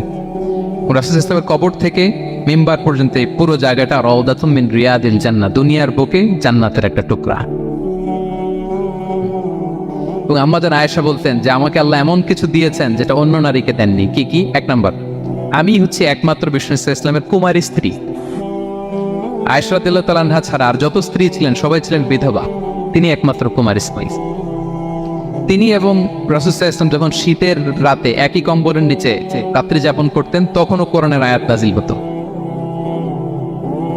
রাসূল সাল্লাল্লাহু আলাইহি ওয়াসাল্লামের কবর থেকে মিম্বার পর্যন্ত এই পুরো জায়গাটা রাউদাতুম মিন রিয়াদিল জান্নাহ, দুনিয়ার বুকে জান্নাতের একটা টুকরা। এবং আম্মা জান আয়েশা বলতেন যে আমাকে আল্লাহ এমন কিছু দিয়েছেন যেটা অন্য নারীকে দেননি। কি কি? 1 নাম্বার, আমি হচ্ছে একমাত্র বিষ্ণু ইসলামের কুমারী স্ত্রী। আয়েশা রাদিয়াল্লাহু তাআলা আনহা ছাড়া আর যত স্ত্রী ছিলেন সবাই ছিলেন বিধবা, তিনি একমাত্র কুমারী স্ত্রী। তিনি এবং রাসূল সাল্লাল্লাহু আলাইহি ওয়াসাল্লাম যখন শীতের রাতে একই কম্বলের নিচে রাত্রি যাপন করতেন, তখনও কোরআনের আয়াত নাযিল হতো।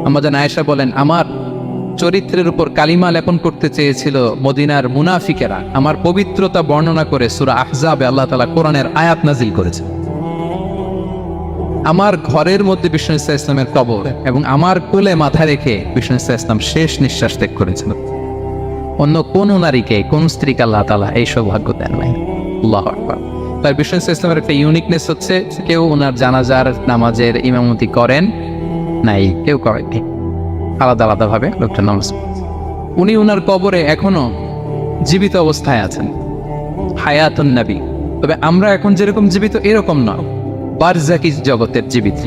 আম্মা জান আয়েশা বলেন, আমার চরিত্রের উপর কালিমা লেপন করতে চেয়েছিল মদিনার মুনাফিকেরা, আমার পবিত্রতা বর্ণনা করে সূরা আহজাবে আল্লাহ তাআলা কোরআনের আয়াত নাযিল করেছে। আমার ঘরের মধ্যে বিষ্ণু ইসলামের কবর এবং আমার কোলে মাথা রেখে বিষ্ণু ইসলাম শেষ নিঃশ্বাস ত্যাগ করেছিল। অন্য কোন নারীকে, কোন স্ত্রীকে আল্লাহ তাআলা এই সৌভাগ্য দেন নাই। আল্লাহু আকবার। তার বিষ্ণু ইসলামের একটা ইউনিকনেস হচ্ছে কেউ ওনার জানাজার নামাজের ইমামতি করেন নাই, কেউ করেননি, আলাদা আলাদা ভাবে লোকটা নামাজ। উনি ওনার কবরে এখনো জীবিত অবস্থায় আছেন, হায়াতুন নবী। তবে আমরা এখন যেরকম জীবিত এরকম নয়, বারজাকি জগতের জীবিত।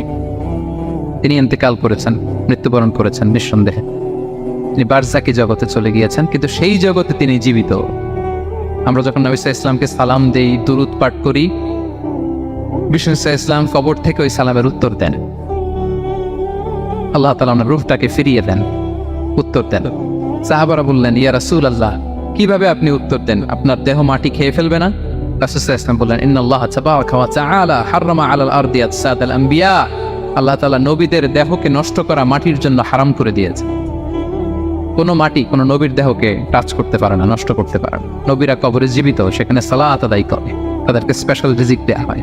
তিনি ইন্তেকাল করেছেন, মৃত্যুবরণ করেছেন নিঃসন্দেহে, তিনি বারজাকি জগতে চলে গিয়েছেন, কিন্তু সেই জগতে তিনি জীবিত। আমরা যখন নবী সাল্লাল্লাহু আলাইহি ওয়াসাল্লামকে সালাম দেই, দুরূদ পাঠ করি, বিষ্ণু সাল্লাল্লাহু আলাইহি ওয়াসাল্লাম কবর থেকে ওই সালামের উত্তর দেন। আল্লাহ তাআলা ওনার রূহটাকে ফিরিয়ে দেন, উত্তর দেন। সাহাবারা বললেন, ইয়া রাসূলুল্লাহ, কিভাবে আপনি উত্তর দেন? আপনার দেহ মাটি খেয়ে ফেলবে না? রাসূল সাল্লাল্লাহু আলাইহি ওয়াসাল্লাম বললেন, ইন্নাল্লাহা তাবারাকা ওয়া তাআলা হারামা আলাল আরদি আজসাদাল আম্বিয়া। আল্লাহ তাআলা নবীদের দেহকে নষ্ট করা মাটির জন্য হারাম করে দিয়েছে। কোনো মাটি কোনো নবীর দেহকে টাচ করতে পারে না, নষ্ট করতে পারে না। নবীরা কবরে জীবিত, সেখানে সালাত আদায় করে, তাদেরকে স্পেশাল রিজিক দেওয়া হয়।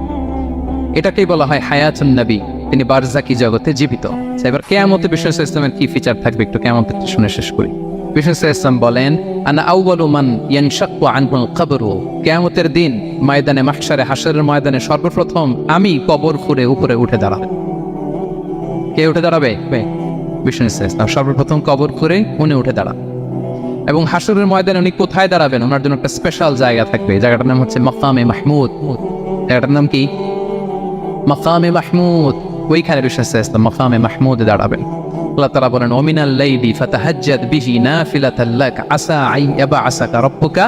এটাকেই বলা হয় হায়াতুন নবী, তিনি বারজাকি জগতে জীবিত। এবার কিয়ামতে বিষ্ণু ইসলামের কি ফিচার থাকবে একটু কিয়ামতে শুনে শেষ করি। বিষ্ণু ইসলাম বলেন, আনা আউয়ালু মান ইয়ানশাক্কু আনহুল কবরু। কিয়ামতের দিন ময়দানে মাহশারে, হাশরের ময়দানে সর্বপ্রথম আমি কবর খুঁড়ে উপরে উঠে দাঁড়াবো। কে উঠে দাঁড়াবে? বিষ্ণু ইসলাম সর্বপ্রথম কবর খুঁড়ে উনি উঠে দাঁড়ান। এবং হাশরের ময়দানে উনি কোথায় দাঁড়াবেন? ওনার জন্য একটা স্পেশাল জায়গা থাকবে, জায়গাটার নাম হচ্ছে মাকামে মাহমুদ। জায়গাটার নাম কি? মাকামে মাহমুদ। ওইখানে বিষ্ণু ইসলাম মাকামে মাহমুদে দাঁড়াবেন। আল্লাহ তাআলা বলেন, ওমিনাল লাইলি ফাতাহাজ্জাদ বিহি নাফিলাতাল লাক আসা আন ইয়াবআসাকা রাব্বুকা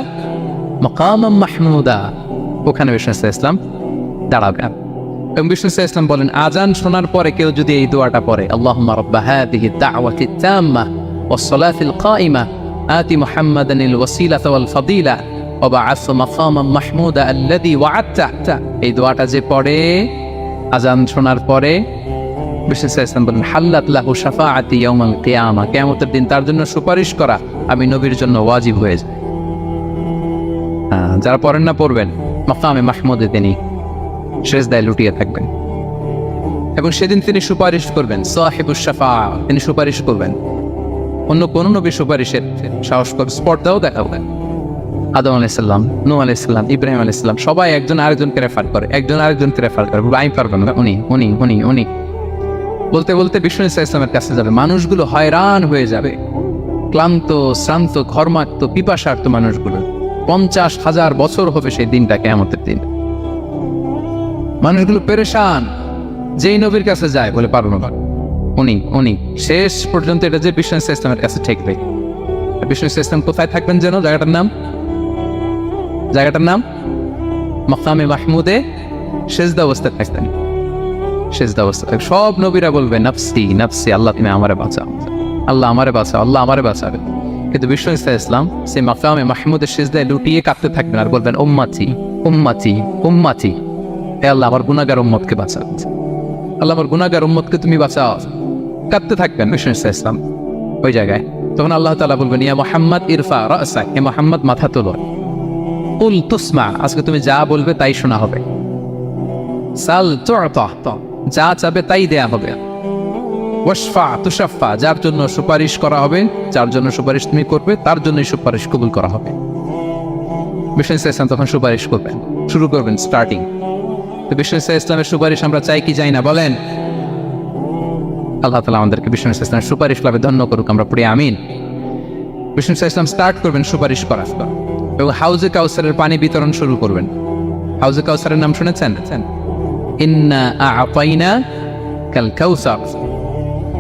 মাকামান মাহমুদা। ওখানে বিষ্ণু ইসলাম দাঁড়াবেন। এবং বিষ্ণু ইসলাম বলেন, আজান শোনার পরে কেউ যদি এই দোয়াটা পড়ে, আল্লাহুম্মা রাব্বা হাযিহি দাওয়াতিত তাম্মা ওয়াস সালাতিল কাইমা আতি মুহাম্মাদানিল ওয়াসিলাতা ওয়াল ফাদিলা ওয়া বা'আসহু মাকামান মাহমুদা আল্লাযী ওয়া'আদতা। এই দোয়াটা যে পড়ে আজান শোনার পরে বিষ্ণু ইসলাম বলেন হাল্লাত লাহু শাফাআতি ইয়াউমাল কিয়ামা, কিয়ামতের দিন তার জন্য সুপারিশ করা আমি নবীর জন্য ওয়াজিব হয়ে যায়। যারা পড়েন না পড়বেন, মাকামে মাহমুদে তিনি সিজদায় লুটিয়ে থাকবেন এবং সেদিন তিনি সুপারিশ করবেন, সাহিবুশ শাফাআ, তিনি সুপারিশ করবেন। অন্য কোন নবী সুপারিশের সাহস করে স্পর্ধাও দেখাবেন। আদম আলাইহিসসালাম, নূহ আলাইহিসসালাম, ইব্রাহিম আলাইহিসসালাম সবাই একজন আরেকজনকে রেফার করে, একজন আরেকজনকে রেফার করে, আমি পারবেন না, উনি উনি উনি উনি বলতে বলতে বিষ্ণু ইসলামের কাছে যাবে। মানুষগুলো হয়রান হয়ে যাবে, ক্লান্ত, শ্রান্ত, ঘর্মাক্ত, পিপাসার্ত মানুষগুলো। 50,000 বছর হবে সেই দিনটা, কিয়ামতের দিন। মানুষগুলো পেরেশান, যেই নবীর কাছে যায় বলে পারবো না, উনি উনি শেষ পর্যন্ত এটা যে বিষ্ণু ইসলামের কাছে ঠেকবে। বিষ্ণু ইসলাম কোথায় থাকবেন যেন, জায়গাটার নাম মাকামে মাহমুদে সিজদা অবস্থায় থাকতেন। সিজদা অবস্থায় সব নবীরা বলবে নাফসি নাফসি, আল্লাহ তুমি আমারে বাঁচাও, আল্লাহ আমারে বাঁচাও, আল্লাহ আমারে বাঁচাবে। কিন্তু বিষ্ণু ইসলাম সেই মাকামে মাহমুদের সিজদায় লুটিয়ে কাঁদতে থাকবেন আর বলবেন উম্মতি উম্মতি উম্মতি, হে আল্লাহ আমার গুনাহগার উম্মতকে বাঁচাও, আল্লাহ আমার গুনাহগার উম্মতকে তুমি বাঁচাও। কাঁদতে থাকবেন বিষ্ণু ইসলাম ওই জায়গায়। তখন আল্লাহ তাআলা বলবেন ইয়া মুহাম্মদ ইরফা রাসাক, হে মুহাম্মদ মাথা তোলো, কুল তুসমা, আজকে তুমি যা বলবে তাই শোনা হবে, সাল তু'তা, যা চাবে তাই দেয়া হবে, ওয়াশফা তুশাফা, যার জন্য সুপারিশ করা হবে, যার জন্য সুপারিশ তুমি করবে তার জন্যই সুপারিশ কবুল করা হবে। বিষ্ণু ইসলাম তখন সুপারিশ করবেন, শুরু করবেন, স্টার্টিং। তো বিষ্ণু ইসলামের সুপারিশ আমরা চাই কি চাই না বলেন? আল্লাহ তাআলা আমাদেরকে বিষ্ণু ইসলামের সুপারিশ লাভে ধন্য করুক, আমরা পড়ি আমিন। বিষ্ণু ইসলাম স্টার্ট করবেন সুপারিশ করা এবং হাউজে কাউসারের পানি বিতরণ শুরু করবেন। হাউজে কাউসারের নাম শুনেছেন? ইন্না আ'তাইনা কাল কাউসার,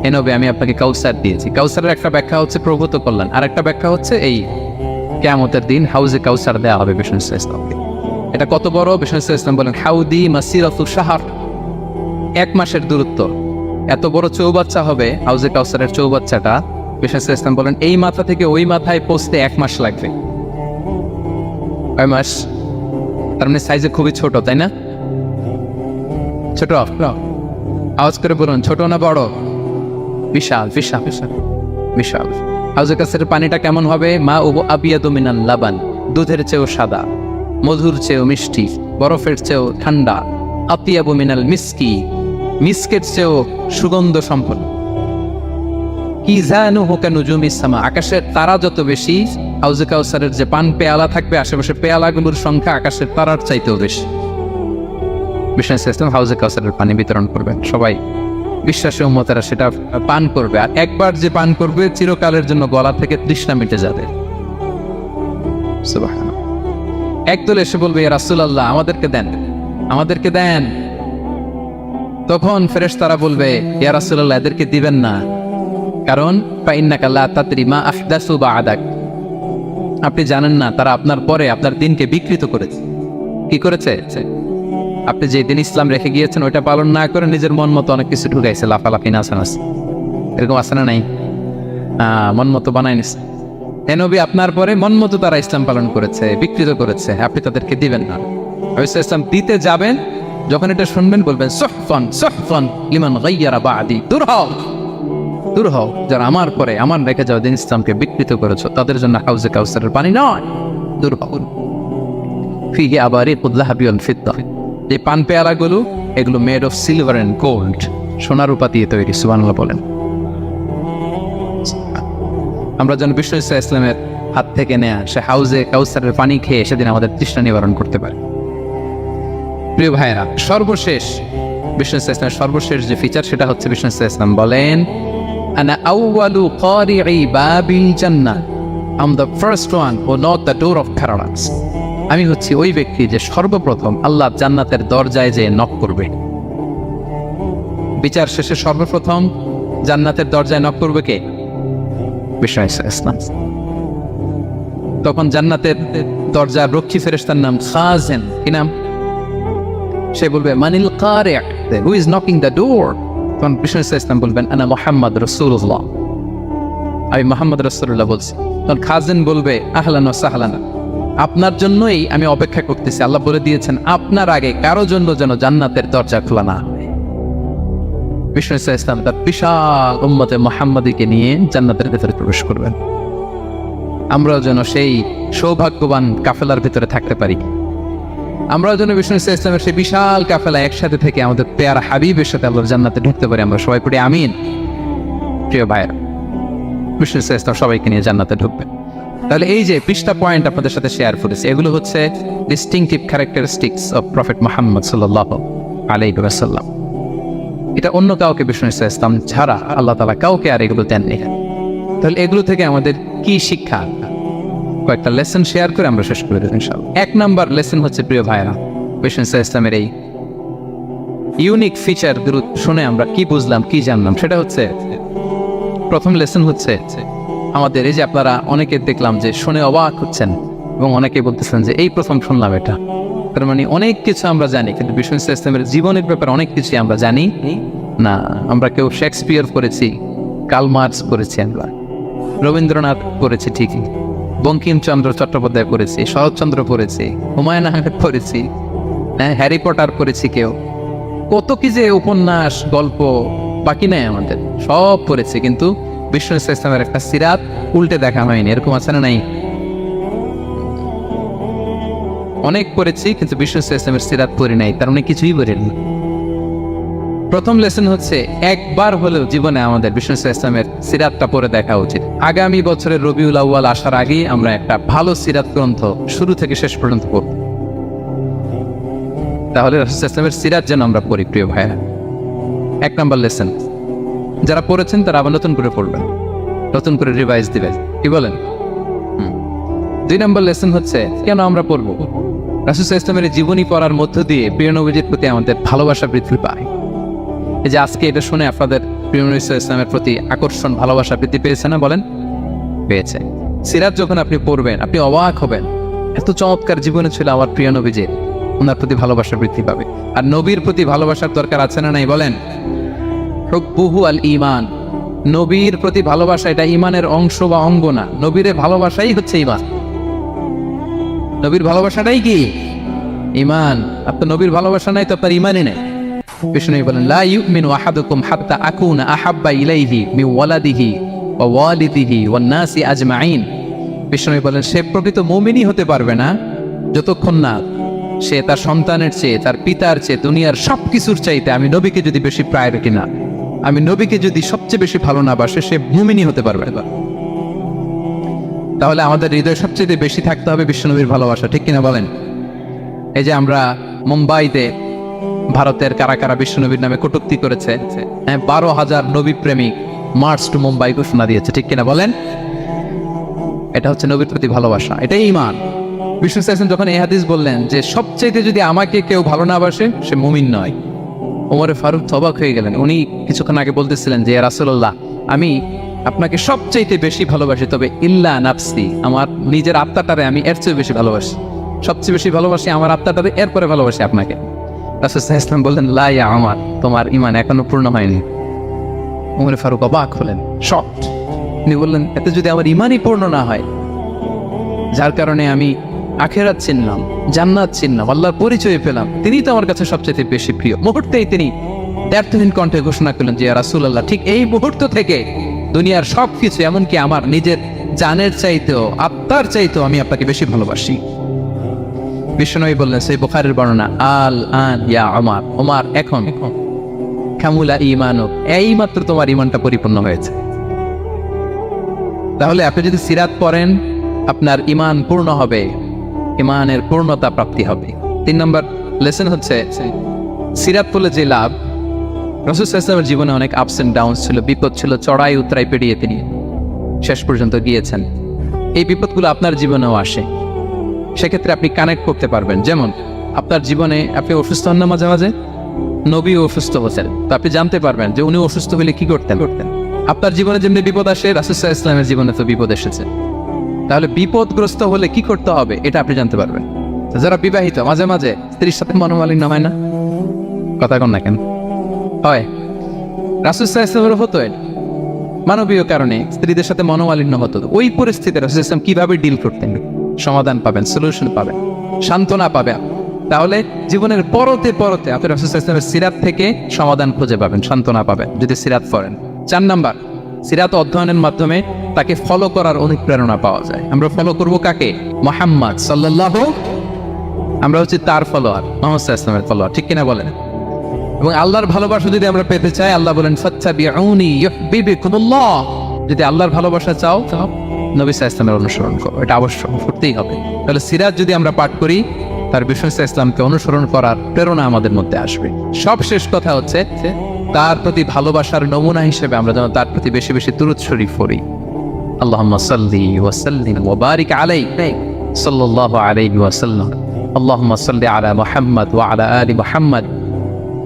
এ নবী আমি আপনাকে কাউসার দিয়েছি। কাউসারের একটা ব্যাখ্যা হচ্ছে প্রভূত কল্যাণ, আর একটা ব্যাখ্যা হচ্ছে এই কিয়ামতের দিন হাউজে কাউসার দেওয়া হবে বিষ্ণু ইসলামকে। এটা কত বড়? বিষ্ণু ইসলাম বলেন হাউদি মাসিরাতু শাহর, 1 মাসের দূরত্ব। এত বড় চৌবাচ্চা হবে হাউজে কাউসারের চৌবাচ্চাটা। বিষ্ণু ইসলাম বলেন এই মাথা থেকে ওই মাথায় পৌঁছতে 1 মাস লাগবে। 1 মাস, তার মানে সাইজে খুবই ছোট, তাই না? ছোট? আওয়াজ করে বলুন, ছোট না বড়? বিশাল বিশাল বিশাল বিশাল। হাউজে কাউসারের পানিটা কেমন হবে? মা উবু আবিয়াদু মিনাল লাবান, দুধের চেয়েও সাদা, মধুর চেয়েও মিষ্টি, বরফের চেয়েও ঠান্ডা, আতিয়াবু মিনাল মিসকি, মিসকের চেয়েও সুগন্ধ সম্পন্ন, কিজানুহু কানুজুমিস সামা, আকাশের তারা যত বেশি, হাউজে কাউসারের যে পান পেয়ালা থাকবে আশেপাশে পেয়ালাগুলোর সংখ্যা আকাশের তারার চাইতেও বেশি। বিষ্ণু ইসলাম হাউজে কাউসারের পানি বিতরণ করবেন, সবাই বিশ্বাসী উম্মতেরা সেটা পান করবে, আর একবার যে পান করবে চিরকালের জন্য গলা থেকে তৃষ্ণা মিটে যাবে। সুবহানাল্লাহ। একদল এসে বলবে ইয়া রাসূলুল্লাহ আমাদেরকে দেন, আমাদেরকে দেন। তখন ফেরেশতারা বলবে ইয়া রাসূলুল্লাহ এদেরকে দিবেন না, কারণ ফাইন্নাকা লা তাদরি মা আহদাসু বা'দাক, আপনি জানেন না তারা আপনার পরে আপনার দিনকে বিকৃত করেছে। কি করেছে? আপনি যে দিন ইসলাম রেখে গিয়েছেন ওইটা পালন না করে নিজের মন মতো অনেক কিছু ঢুকাইছে, লাফালাফি নাচানাচি, এরকম আছে না নাই? মন মতো বানাই নিছে। হে নবী আপনার পরে মন মতো তারা ইসলাম পালন করেছে, বিকৃত করেছে, আপনি তাদেরকে দিবেন না। ইসলাম দিতে যাবেন, যখন এটা শুনবেন বলবেন সুহফান সুহফান লিমান গায়্যারা বা'দি, দূর হও দূর হও, যারা আমার পরে আমার রেখে যাওয়া দিন ইসলামকে বিকৃত করেছো তাদের জন্য হাউজে কাউসারের পানি নয়, দূর হও। ফিহি আবারিকুল যাহাবি ওয়াল ফিদ্দা, এই পান পেয়ালাগুলো এগুলো made of silver and gold, সোনা রূপা দিয়ে তৈরি। সুবহানাল্লাহ বলেন। আমরা যেন বিষ্ণু ইসলামের হাত থেকে নেয়া সে হাউজে কাউসারের পানি খেয়ে সেদিন আমাদের তৃষ্ণা নিবারণ করতে পারে। প্রিয় ভাইরা, সর্বশেষ বিষ্ণু ইসলামের সর্বশেষ যে ফিচার সেটা হচ্ছে বিষ্ণু ইসলাম বলেন আনা আউয়ালু কারিই বাবিল জান্নাহ, I am the first one who knock the door of paradise, আমি হচ্ছি ওই ব্যক্তি যে সর্বপ্রথম আল্লাহ জান্নাতের দরজায় যে নক করবে। বিচার শেষে সর্বপ্রথম জান্নাতের দরজায় নক করবে কে? বিষ্ণু ইসলাম। তখন জান্নাতের দরজার রক্ষী ফেরেশতার নাম খাজেন, কি নাম? সে বলবে মানিল কারি, who is knocking the door? তখন বিষ্ণু ইসলাম বলবেন আনা মুহাম্মদ রাসূলুল্লাহ, আমি মুহাম্মদ রাসূলুল্লাহ বলছি। তখন খাজেন বলবে আহলান ওয়া সাহলান, আপনার জন্যই আমি অপেক্ষা করতেছি, আল্লাহ বলে দিয়েছেন আপনার আগে কারো জন্য যেন জান্নাতের দরজা খোলা না হয়। বিষ্ণু ইসলাম তার বিশাল উম্মতে মুহাম্মাদীকে নিয়ে জান্নাতের ভেতরে প্রবেশ করবেন। আমরাও যেন সেই সৌভাগ্যবান কাফেলার ভিতরে থাকতে পারি। আমরাও যেন বিষ্ণু ইসলামের সেই বিশাল কাফেলা একসাথে থেকে আমাদের পেয়ারা হাবিবের সাথে আল্লাহর জান্নাতে ঢুকতে পারি। আমরা সবাই পড়ি আমিন। প্রিয় ভাইরা, বিষ্ণু ইসলাম সবাইকে নিয়ে জান্নাতে ঢুকবেন। তাহলে এই যে 20টা পয়েন্ট আপনাদের সাথে শেয়ার করেছি, এগুলো হচ্ছে distinctive characteristics of prophet Muhammad সাল্লাল্লাহু আলাইহি ওয়াসাল্লাম। এটা অন্য কাউকে বিষ্ণু ইসলাম ছাড়া আল্লাহ তাআলা কাউকে আর এগুলো দেননি। তাহলে এগুলো থেকে আমাদের কি শিক্ষা, কয়েকটা লেসন শেয়ার করে আমরা শেষ করে দেব ইনশাআল্লাহ। 1 নাম্বার লেসন হচ্ছে প্রিয় ভাইরা, বিষ্ণু ইসলামের এই ইউনিক ফিচার গুলো শুনে আমরা কি বুঝলাম, কি জানলাম, সেটা হচ্ছে প্রথম লেসন হচ্ছে আমাদের এই যে আপনারা অনেকে দেখলাম যে শুনে অবাক হচ্ছেন এবং অনেকে বলতেছেন যে এই প্রথম শুনলাম এটা। তার মানে অনেক কিছু আমরা জানি, কিন্তু বিষ্ণু ইসলামের জীবনের ব্যাপারে অনেক কিছু আমরা জানি না। আমরা কেউ শেক্সপিয়ার পড়েছি, কার্ল মার্কস পড়েছি, আমরা রবীন্দ্রনাথ পড়েছি ঠিকই, বঙ্কিমচন্দ্র চট্টোপাধ্যায় পড়েছি, শরৎচন্দ্র পড়েছি, হুমায়ুন আহমেদ পড়েছি, হ্যারি পটার পড়েছি, কেউ কত কি যে উপন্যাস গল্প বাকি নাই আমাদের, সব পড়েছি, কিন্তু বিষ্ণু ইসলামের একটা সিরাত উল্টে দেখা হয়নি। এরকম আছে না নাই? অনেক পড়েছি কিন্তু বিষ্ণু ইসলামের সিরাত পড়ি নাই, তার মানে কিছুই পড়িনি। প্রথম লেসন হচ্ছে একবার হলেও জীবনে আমাদের বিষ্ণু ইসলামের সিরাতটা পড়ে দেখা উচিত। আগামী বছরের রবিউল আউয়াল আসার আগেই আমরা একটা ভালো সিরাত গ্রন্থ শুরু থেকে শেষ পর্যন্ত পড়ব। তাহলে রাসূল ইসলামের সিরাত যেন আমরা পড়ি প্রিয় ভাইরা। 1 নাম্বার লেসন, যারা পড়েছেন তারা আবার নতুন করে পড়বেন, নতুন করে রিভাইজ দিবেন, কি বলেন? 2 নাম্বার লেসন হচ্ছে কেন আমরা পড়বো? রাসূল ইসলামের জীবনী পড়ার মধ্য দিয়ে প্রিয় নবীজির প্রতি আমাদের ভালোবাসা বৃদ্ধি পায়। এই যে আজকে এটা শুনে আপনাদের প্রিয় নবী ইসলামের প্রতি আকর্ষণ, ভালোবাসা বৃদ্ধি পেয়েছে না? বলেন, পেয়েছে। সিরাত যখন আপনি পড়বেন আপনি অবাক হবেন, এত চমৎকার জীবনে ছিল আমার প্রিয় নবীজির, ওনার প্রতি ভালোবাসা বৃদ্ধি পাবে। আর নবীর প্রতি ভালোবাসার দরকার আছে না নাই? বলেন, হুব্বুহু আল ঈমান, নবীর প্রতি ভালোবাসা এটা ঈমানের অংশ বা অঙ্গ না, নবীর ভালোবাসাই হচ্ছে ঈমান। নবীর ভালোবাসাটাই কি? ঈমান। আপনার নবীর ভালোবাসা নাই তো আপনার ঈমানই নাই। বিষ্ণু বলেন, লা ইউমিনু আহাদুকুম হাত্তা আকুনা আহাব্বা ইলাইহি মিন ওয়ালাদিহি ওয়া ওয়ালিদিহি ওয়ান নাসি আজমাইন। বিষ্ণু বলেন, সে প্রকৃত মুমিনই হতে পারবে না যতক্ষণ না সে তার সন্তানের চেয়ে, তার পিতার চেয়ে, দুনিয়ার সবকিছুর চাইতে আমি নবীকে যদি বেশি প্রায়োরিটি না, আমি নবীকে যদি সবচেয়ে বেশি ভালো না বাসে, সে মুমিনই হতে পারবে না। তাহলে আমাদের হৃদয় সবচেয়ে বেশি থাকতে হবে বিশ্বনবীর ভালোবাসা, ঠিক কিনা বলেন? এই যে আমরা মুম্বাইতে ভারতের কারা কারা বিশ্বনবীর নামে কটূক্তি করেছে, 12,000 নবী প্রেমিক মার্চ টু মুম্বাই ঘোষণা দিয়েছে, ঠিক কিনা বলেন? এটা হচ্ছে নবীর প্রতি ভালোবাসা, এটাই ঈমান। বিষ্ণু ইসলাম যখন এই হাদিস বললেন যে সবচাইতে যদি আমাকে কেউ ভালো না বাসে সে মুমিন নয়, ওমর ফারুক অবাক হয়ে গেলেন। উনি কিছুক্ষণ আগে বলতেছিলেন যে রাসূলুল্লাহ, আমি আপনাকে সবচাইতে বেশি ভালোবাসি, তবে ইল্লা নাফসি, আমার নিজের আত্মাটারে আমি এর চেয়ে বেশি ভালোবাসি, সবচেয়ে বেশি ভালোবাসি আমার আত্মাটারে, এরপরে ভালোবাসি আপনাকে। রাসূল সাল্লাল্লাহু আলাইহি ওয়াসাল্লাম বললেন, লা ইয়া আমার, তোমার ঈমান এখনো পূর্ণ হয়নি। ওমর ফারুক অবাক হলেন, শকড। উনি বললেন, এতে যদি আমার ঈমানই পূর্ণ না হয়, যার কারণে আমি আখিরাত চিনলাম, জান্নাত চিনলাম, আল্লাহর পরিচয় পেলাম, তিনিই তো আমার কাছে সবচেয়ে বেশি প্রিয়। মুহূর্তেই তিনি দ্ব্যর্থহীন কণ্ঠে ঘোষণা করলেন যে ইয়া রাসূলুল্লাহ, ঠিক এই মুহূর্ত থেকে দুনিয়ার সবকিছু, এমনকি আমার নিজের জানের চাইতেও, আত্মার চাইতেও আমি আপনাকে বেশি ভালোবাসি। বিশ্বনবী বললেন, সেই বুখারীর বর্ণনা, আল আন ইয়া ওমর, ওমর এখন কামুলা ঈমানুক, এই মাত্র তোমার ঈমানটা পরিপূর্ণ হয়েছে। তাহলে আপনি যদি সিরাত পড়েন আপনার ঈমান পূর্ণ হবে, ঈমানের পূর্ণতা প্রাপ্তি হবে। 3 নম্বর লেসন হচ্ছে সিরাত পড়লে যে লাভ, রাসূল সাল্লাল্লাহু আলাইহি ওয়াসাল্লামের জীবনে অনেক আপস এন্ড ডাউনস ছিল, বিপদ ছিল, চড়াই উতরাই পেরিয়ে তিনি শেষ পর্যন্ত গিয়েছেন। এই বিপদগুলো আপনার জীবনেও আসে, সেক্ষেত্রে আপনি কানেক্ট করতে পারবেন। যেমন আপনার জীবনে আপনি অসুস্থ হন না মাঝে মাঝে, নবী অসুস্থ হচ্ছেন, তো আপনি জানতে পারবেন যে উনি অসুস্থ হলে কি করতেন। আপনার জীবনে যেমনি বিপদ আসে, রাসূল সাল্লাল্লাহু আলাইহি ওয়াসাল্লামের জীবনে তো বিপদ এসেছে, তাহলে বিপদগ্রস্ত হলে কি করতে হবে এটা আপনি জানতে পারবেন। যারা বিবাহিত, মাঝে মাঝে স্ত্রীর সাথে মনোমালিন্য হয় না? কথা কন না কেন? হয়। রাসূল সাল্লাল্লাহু আলাইহি ওয়াসাল্লামের হতো মানবীয় কারণে স্ত্রীদের সাথে মনোমালিন্য হতো। ওই পরিস্থিতিতে রাসূল সাল্লাল্লাহু আলাইহি ওয়াসাল্লাম কিভাবে ডিল করতেন? সমাধান পাবেন, সলিউশন পাবেন, সান্ত্বনা পাবেন, তাহলে জীবনের পরতে পরতে আপনি রাসূল সাল্লাল্লাহু আলাইহি ওয়াসাল্লামের সিরাত থেকে সমাধান খুঁজে পাবেন, সান্ত্বনা পাবেন যদি সিরাত পড়েন। 4 নাম্বার, সিরাত অধ্যয়নের মাধ্যমে তাকে ফলো করার অনুপ্রেরণা পাওয়া যায়। আমরা ফলো করব কাকে? মুহাম্মদ সাল্লাল্লাহু, আমরা হচ্ছে তার ফলোয়ার, মুহাম্মদ সাল্লাল্লাহু আলাইহি ওয়াসাল্লামের ফলোয়ার, ঠিক কিনা বলেন? এবং আল্লাহর ভালোবাসা যদি আমরা পেতে চাই, আল্লাহ বলেন ফাত্তাবিউনি ইউহিব্বুকুমুল্লাহ, যদি আল্লাহর ভালোবাসা চাও নবী সাল্লাল্লাহু আলাইহি ওয়াসাল্লামের অনুসরণ করো, এটা অবশ্যই করতেই হবে। তাহলে সিরাত যদি আমরা পাঠ করি, তার বিষ্ণু ইসলামকে অনুসরণ করার প্রেরণা আমাদের মধ্যে আসবে। সবশেষ কথা হচ্ছে তার প্রতি ভালোবাসার নমুনা হিসেবে আমরা যেন তার প্রতি বেশি বেশি দুরূদ শরীফ পড়ি। আল্লাহুম্মা সাল্লি ওয়া সাল্লিম ওয়া বারিক আলাইহি সাল্লাল্লাহু আলাইহি ওয়া সাল্লাম। আল্লাহুম্মা সাল্লি আলা মুহাম্মদ ওয়া আলা আলি মুহাম্মদ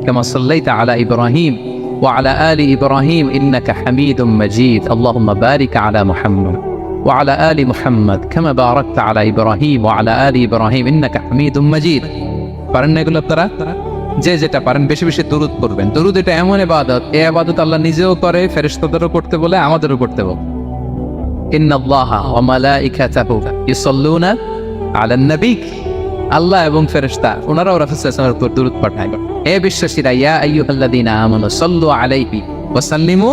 কামা সাল্লাইতা আলা ইব্রাহিম ওয়া আলা আলি ইব্রাহিম ইন্নাকা হামিদুম মাজিদ। আল্লাহুম্মা বারিক আলা মুহাম্মদ وعلى آل محمد كما باركت على إبراهيم وعلى آل إبراهيم إنك حميد مجيد। পারেন না এগুলো আপনারা? যে যেটা পারেন বেশি বেশি দুরূদ পড়বেন। দুরূদ এটা এমন ইবাদত, এই ইবাদত আল্লাহ নিজেও করে, ফেরেশতাদেরও করতে বলে, আমাদেরও করতে বলে। ইন্নাল্লাহা ওয়া মালাইকাতাহু ইউসাল্লুনা আলান নবী, আল্লাহ এবং ফেরেশতা ওনারাও রাসূল সাল্লাল্লাহু আলাইহি ওয়াসাল্লামের উপর দুরূদ পাঠায়। হে বিশ্বাসীরা, ইয়া আইয়ুহাল্লাযীনা আমানু সাল্লু আলাইহি ওয়া সাল্লিমু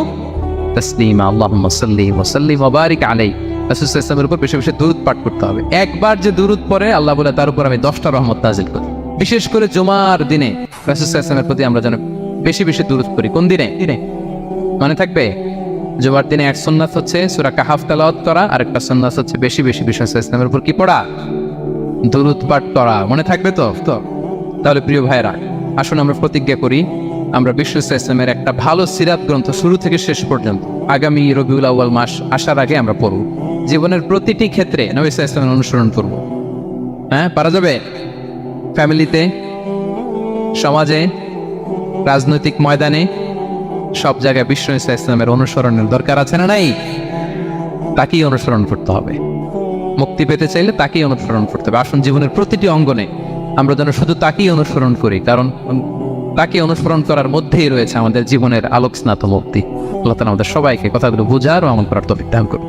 তাসলিমা। আল্লাহুম্মা সাল্লি ওয়া সাল্লিম ওয়া বারিক আলাইহি। রাসূল সাল্লাল্লাহু আলাইহি ওয়াসাল্লামের উপর বেশি বেশি দুরূদ পাঠ করতে হবে। একবার যে দুরূদ পড়ে আল্লাহ বলে তার উপর আমি 10টা রহমত নাযিল করি। বিশেষ করে জুমার দিনে রাসূল সাল্লাল্লাহু আলাইহি ওয়াসাল্লামের প্রতি আমরা যেন বেশি বেশি দুরূদ করি। কোন দিনে? মনে থাকবে? জুমার দিনে এক সুন্নাত হচ্ছে সূরা কাহাফ তেলাওয়াত করা, আর একটা সুন্নাত হচ্ছে বেশি বেশি রাসূল সাল্লাল্লাহু আলাইহি ওয়াসাল্লামের উপর কি পড়া? দুরূদ পাঠ করা। মনে থাকবে তো? তাহলে প্রিয় ভাইরা, আসুন আমরা প্রতিজ্ঞা করি, আমরা রাসূল সাল্লাল্লাহু আলাইহি ওয়াসাল্লামের একটা ভালো সিরাত গ্রন্থ শুরু থেকে শেষ পর্যন্ত আগামী রবিউল আউয়াল মাস আসার আগে আমরা পড়ব। জীবনের প্রতিটি ক্ষেত্রে নবী সাল্লাল্লাহু আলাইহি ওয়াসাল্লামের অনুসরণ করব। হ্যাঁ, পারা যাবে? ফ্যামিলিতে, সমাজে, রাজনৈতিক ময়দানে, সব জায়গায় রাসূল সাল্লাল্লাহু আলাইহি ওয়াসাল্লামের অনুসরণের দরকার আছে না নাই? তাকেই অনুসরণ করতে হবে। মুক্তি পেতে চাইলে তাকেই অনুসরণ করতে হবে। আসুন জীবনের প্রতিটি অঙ্গনে আমরা যেন শুধু তাকেই অনুসরণ করি, কারণ তাকে অনুসরণ করার মধ্যেই রয়েছে আমাদের জীবনের আলোকস্নাত মুক্তি। আল্লাহ তাআলা আমাদের সবাইকে কথাগুলো বোঝার ও আমল করার তৌফিক দান করুন।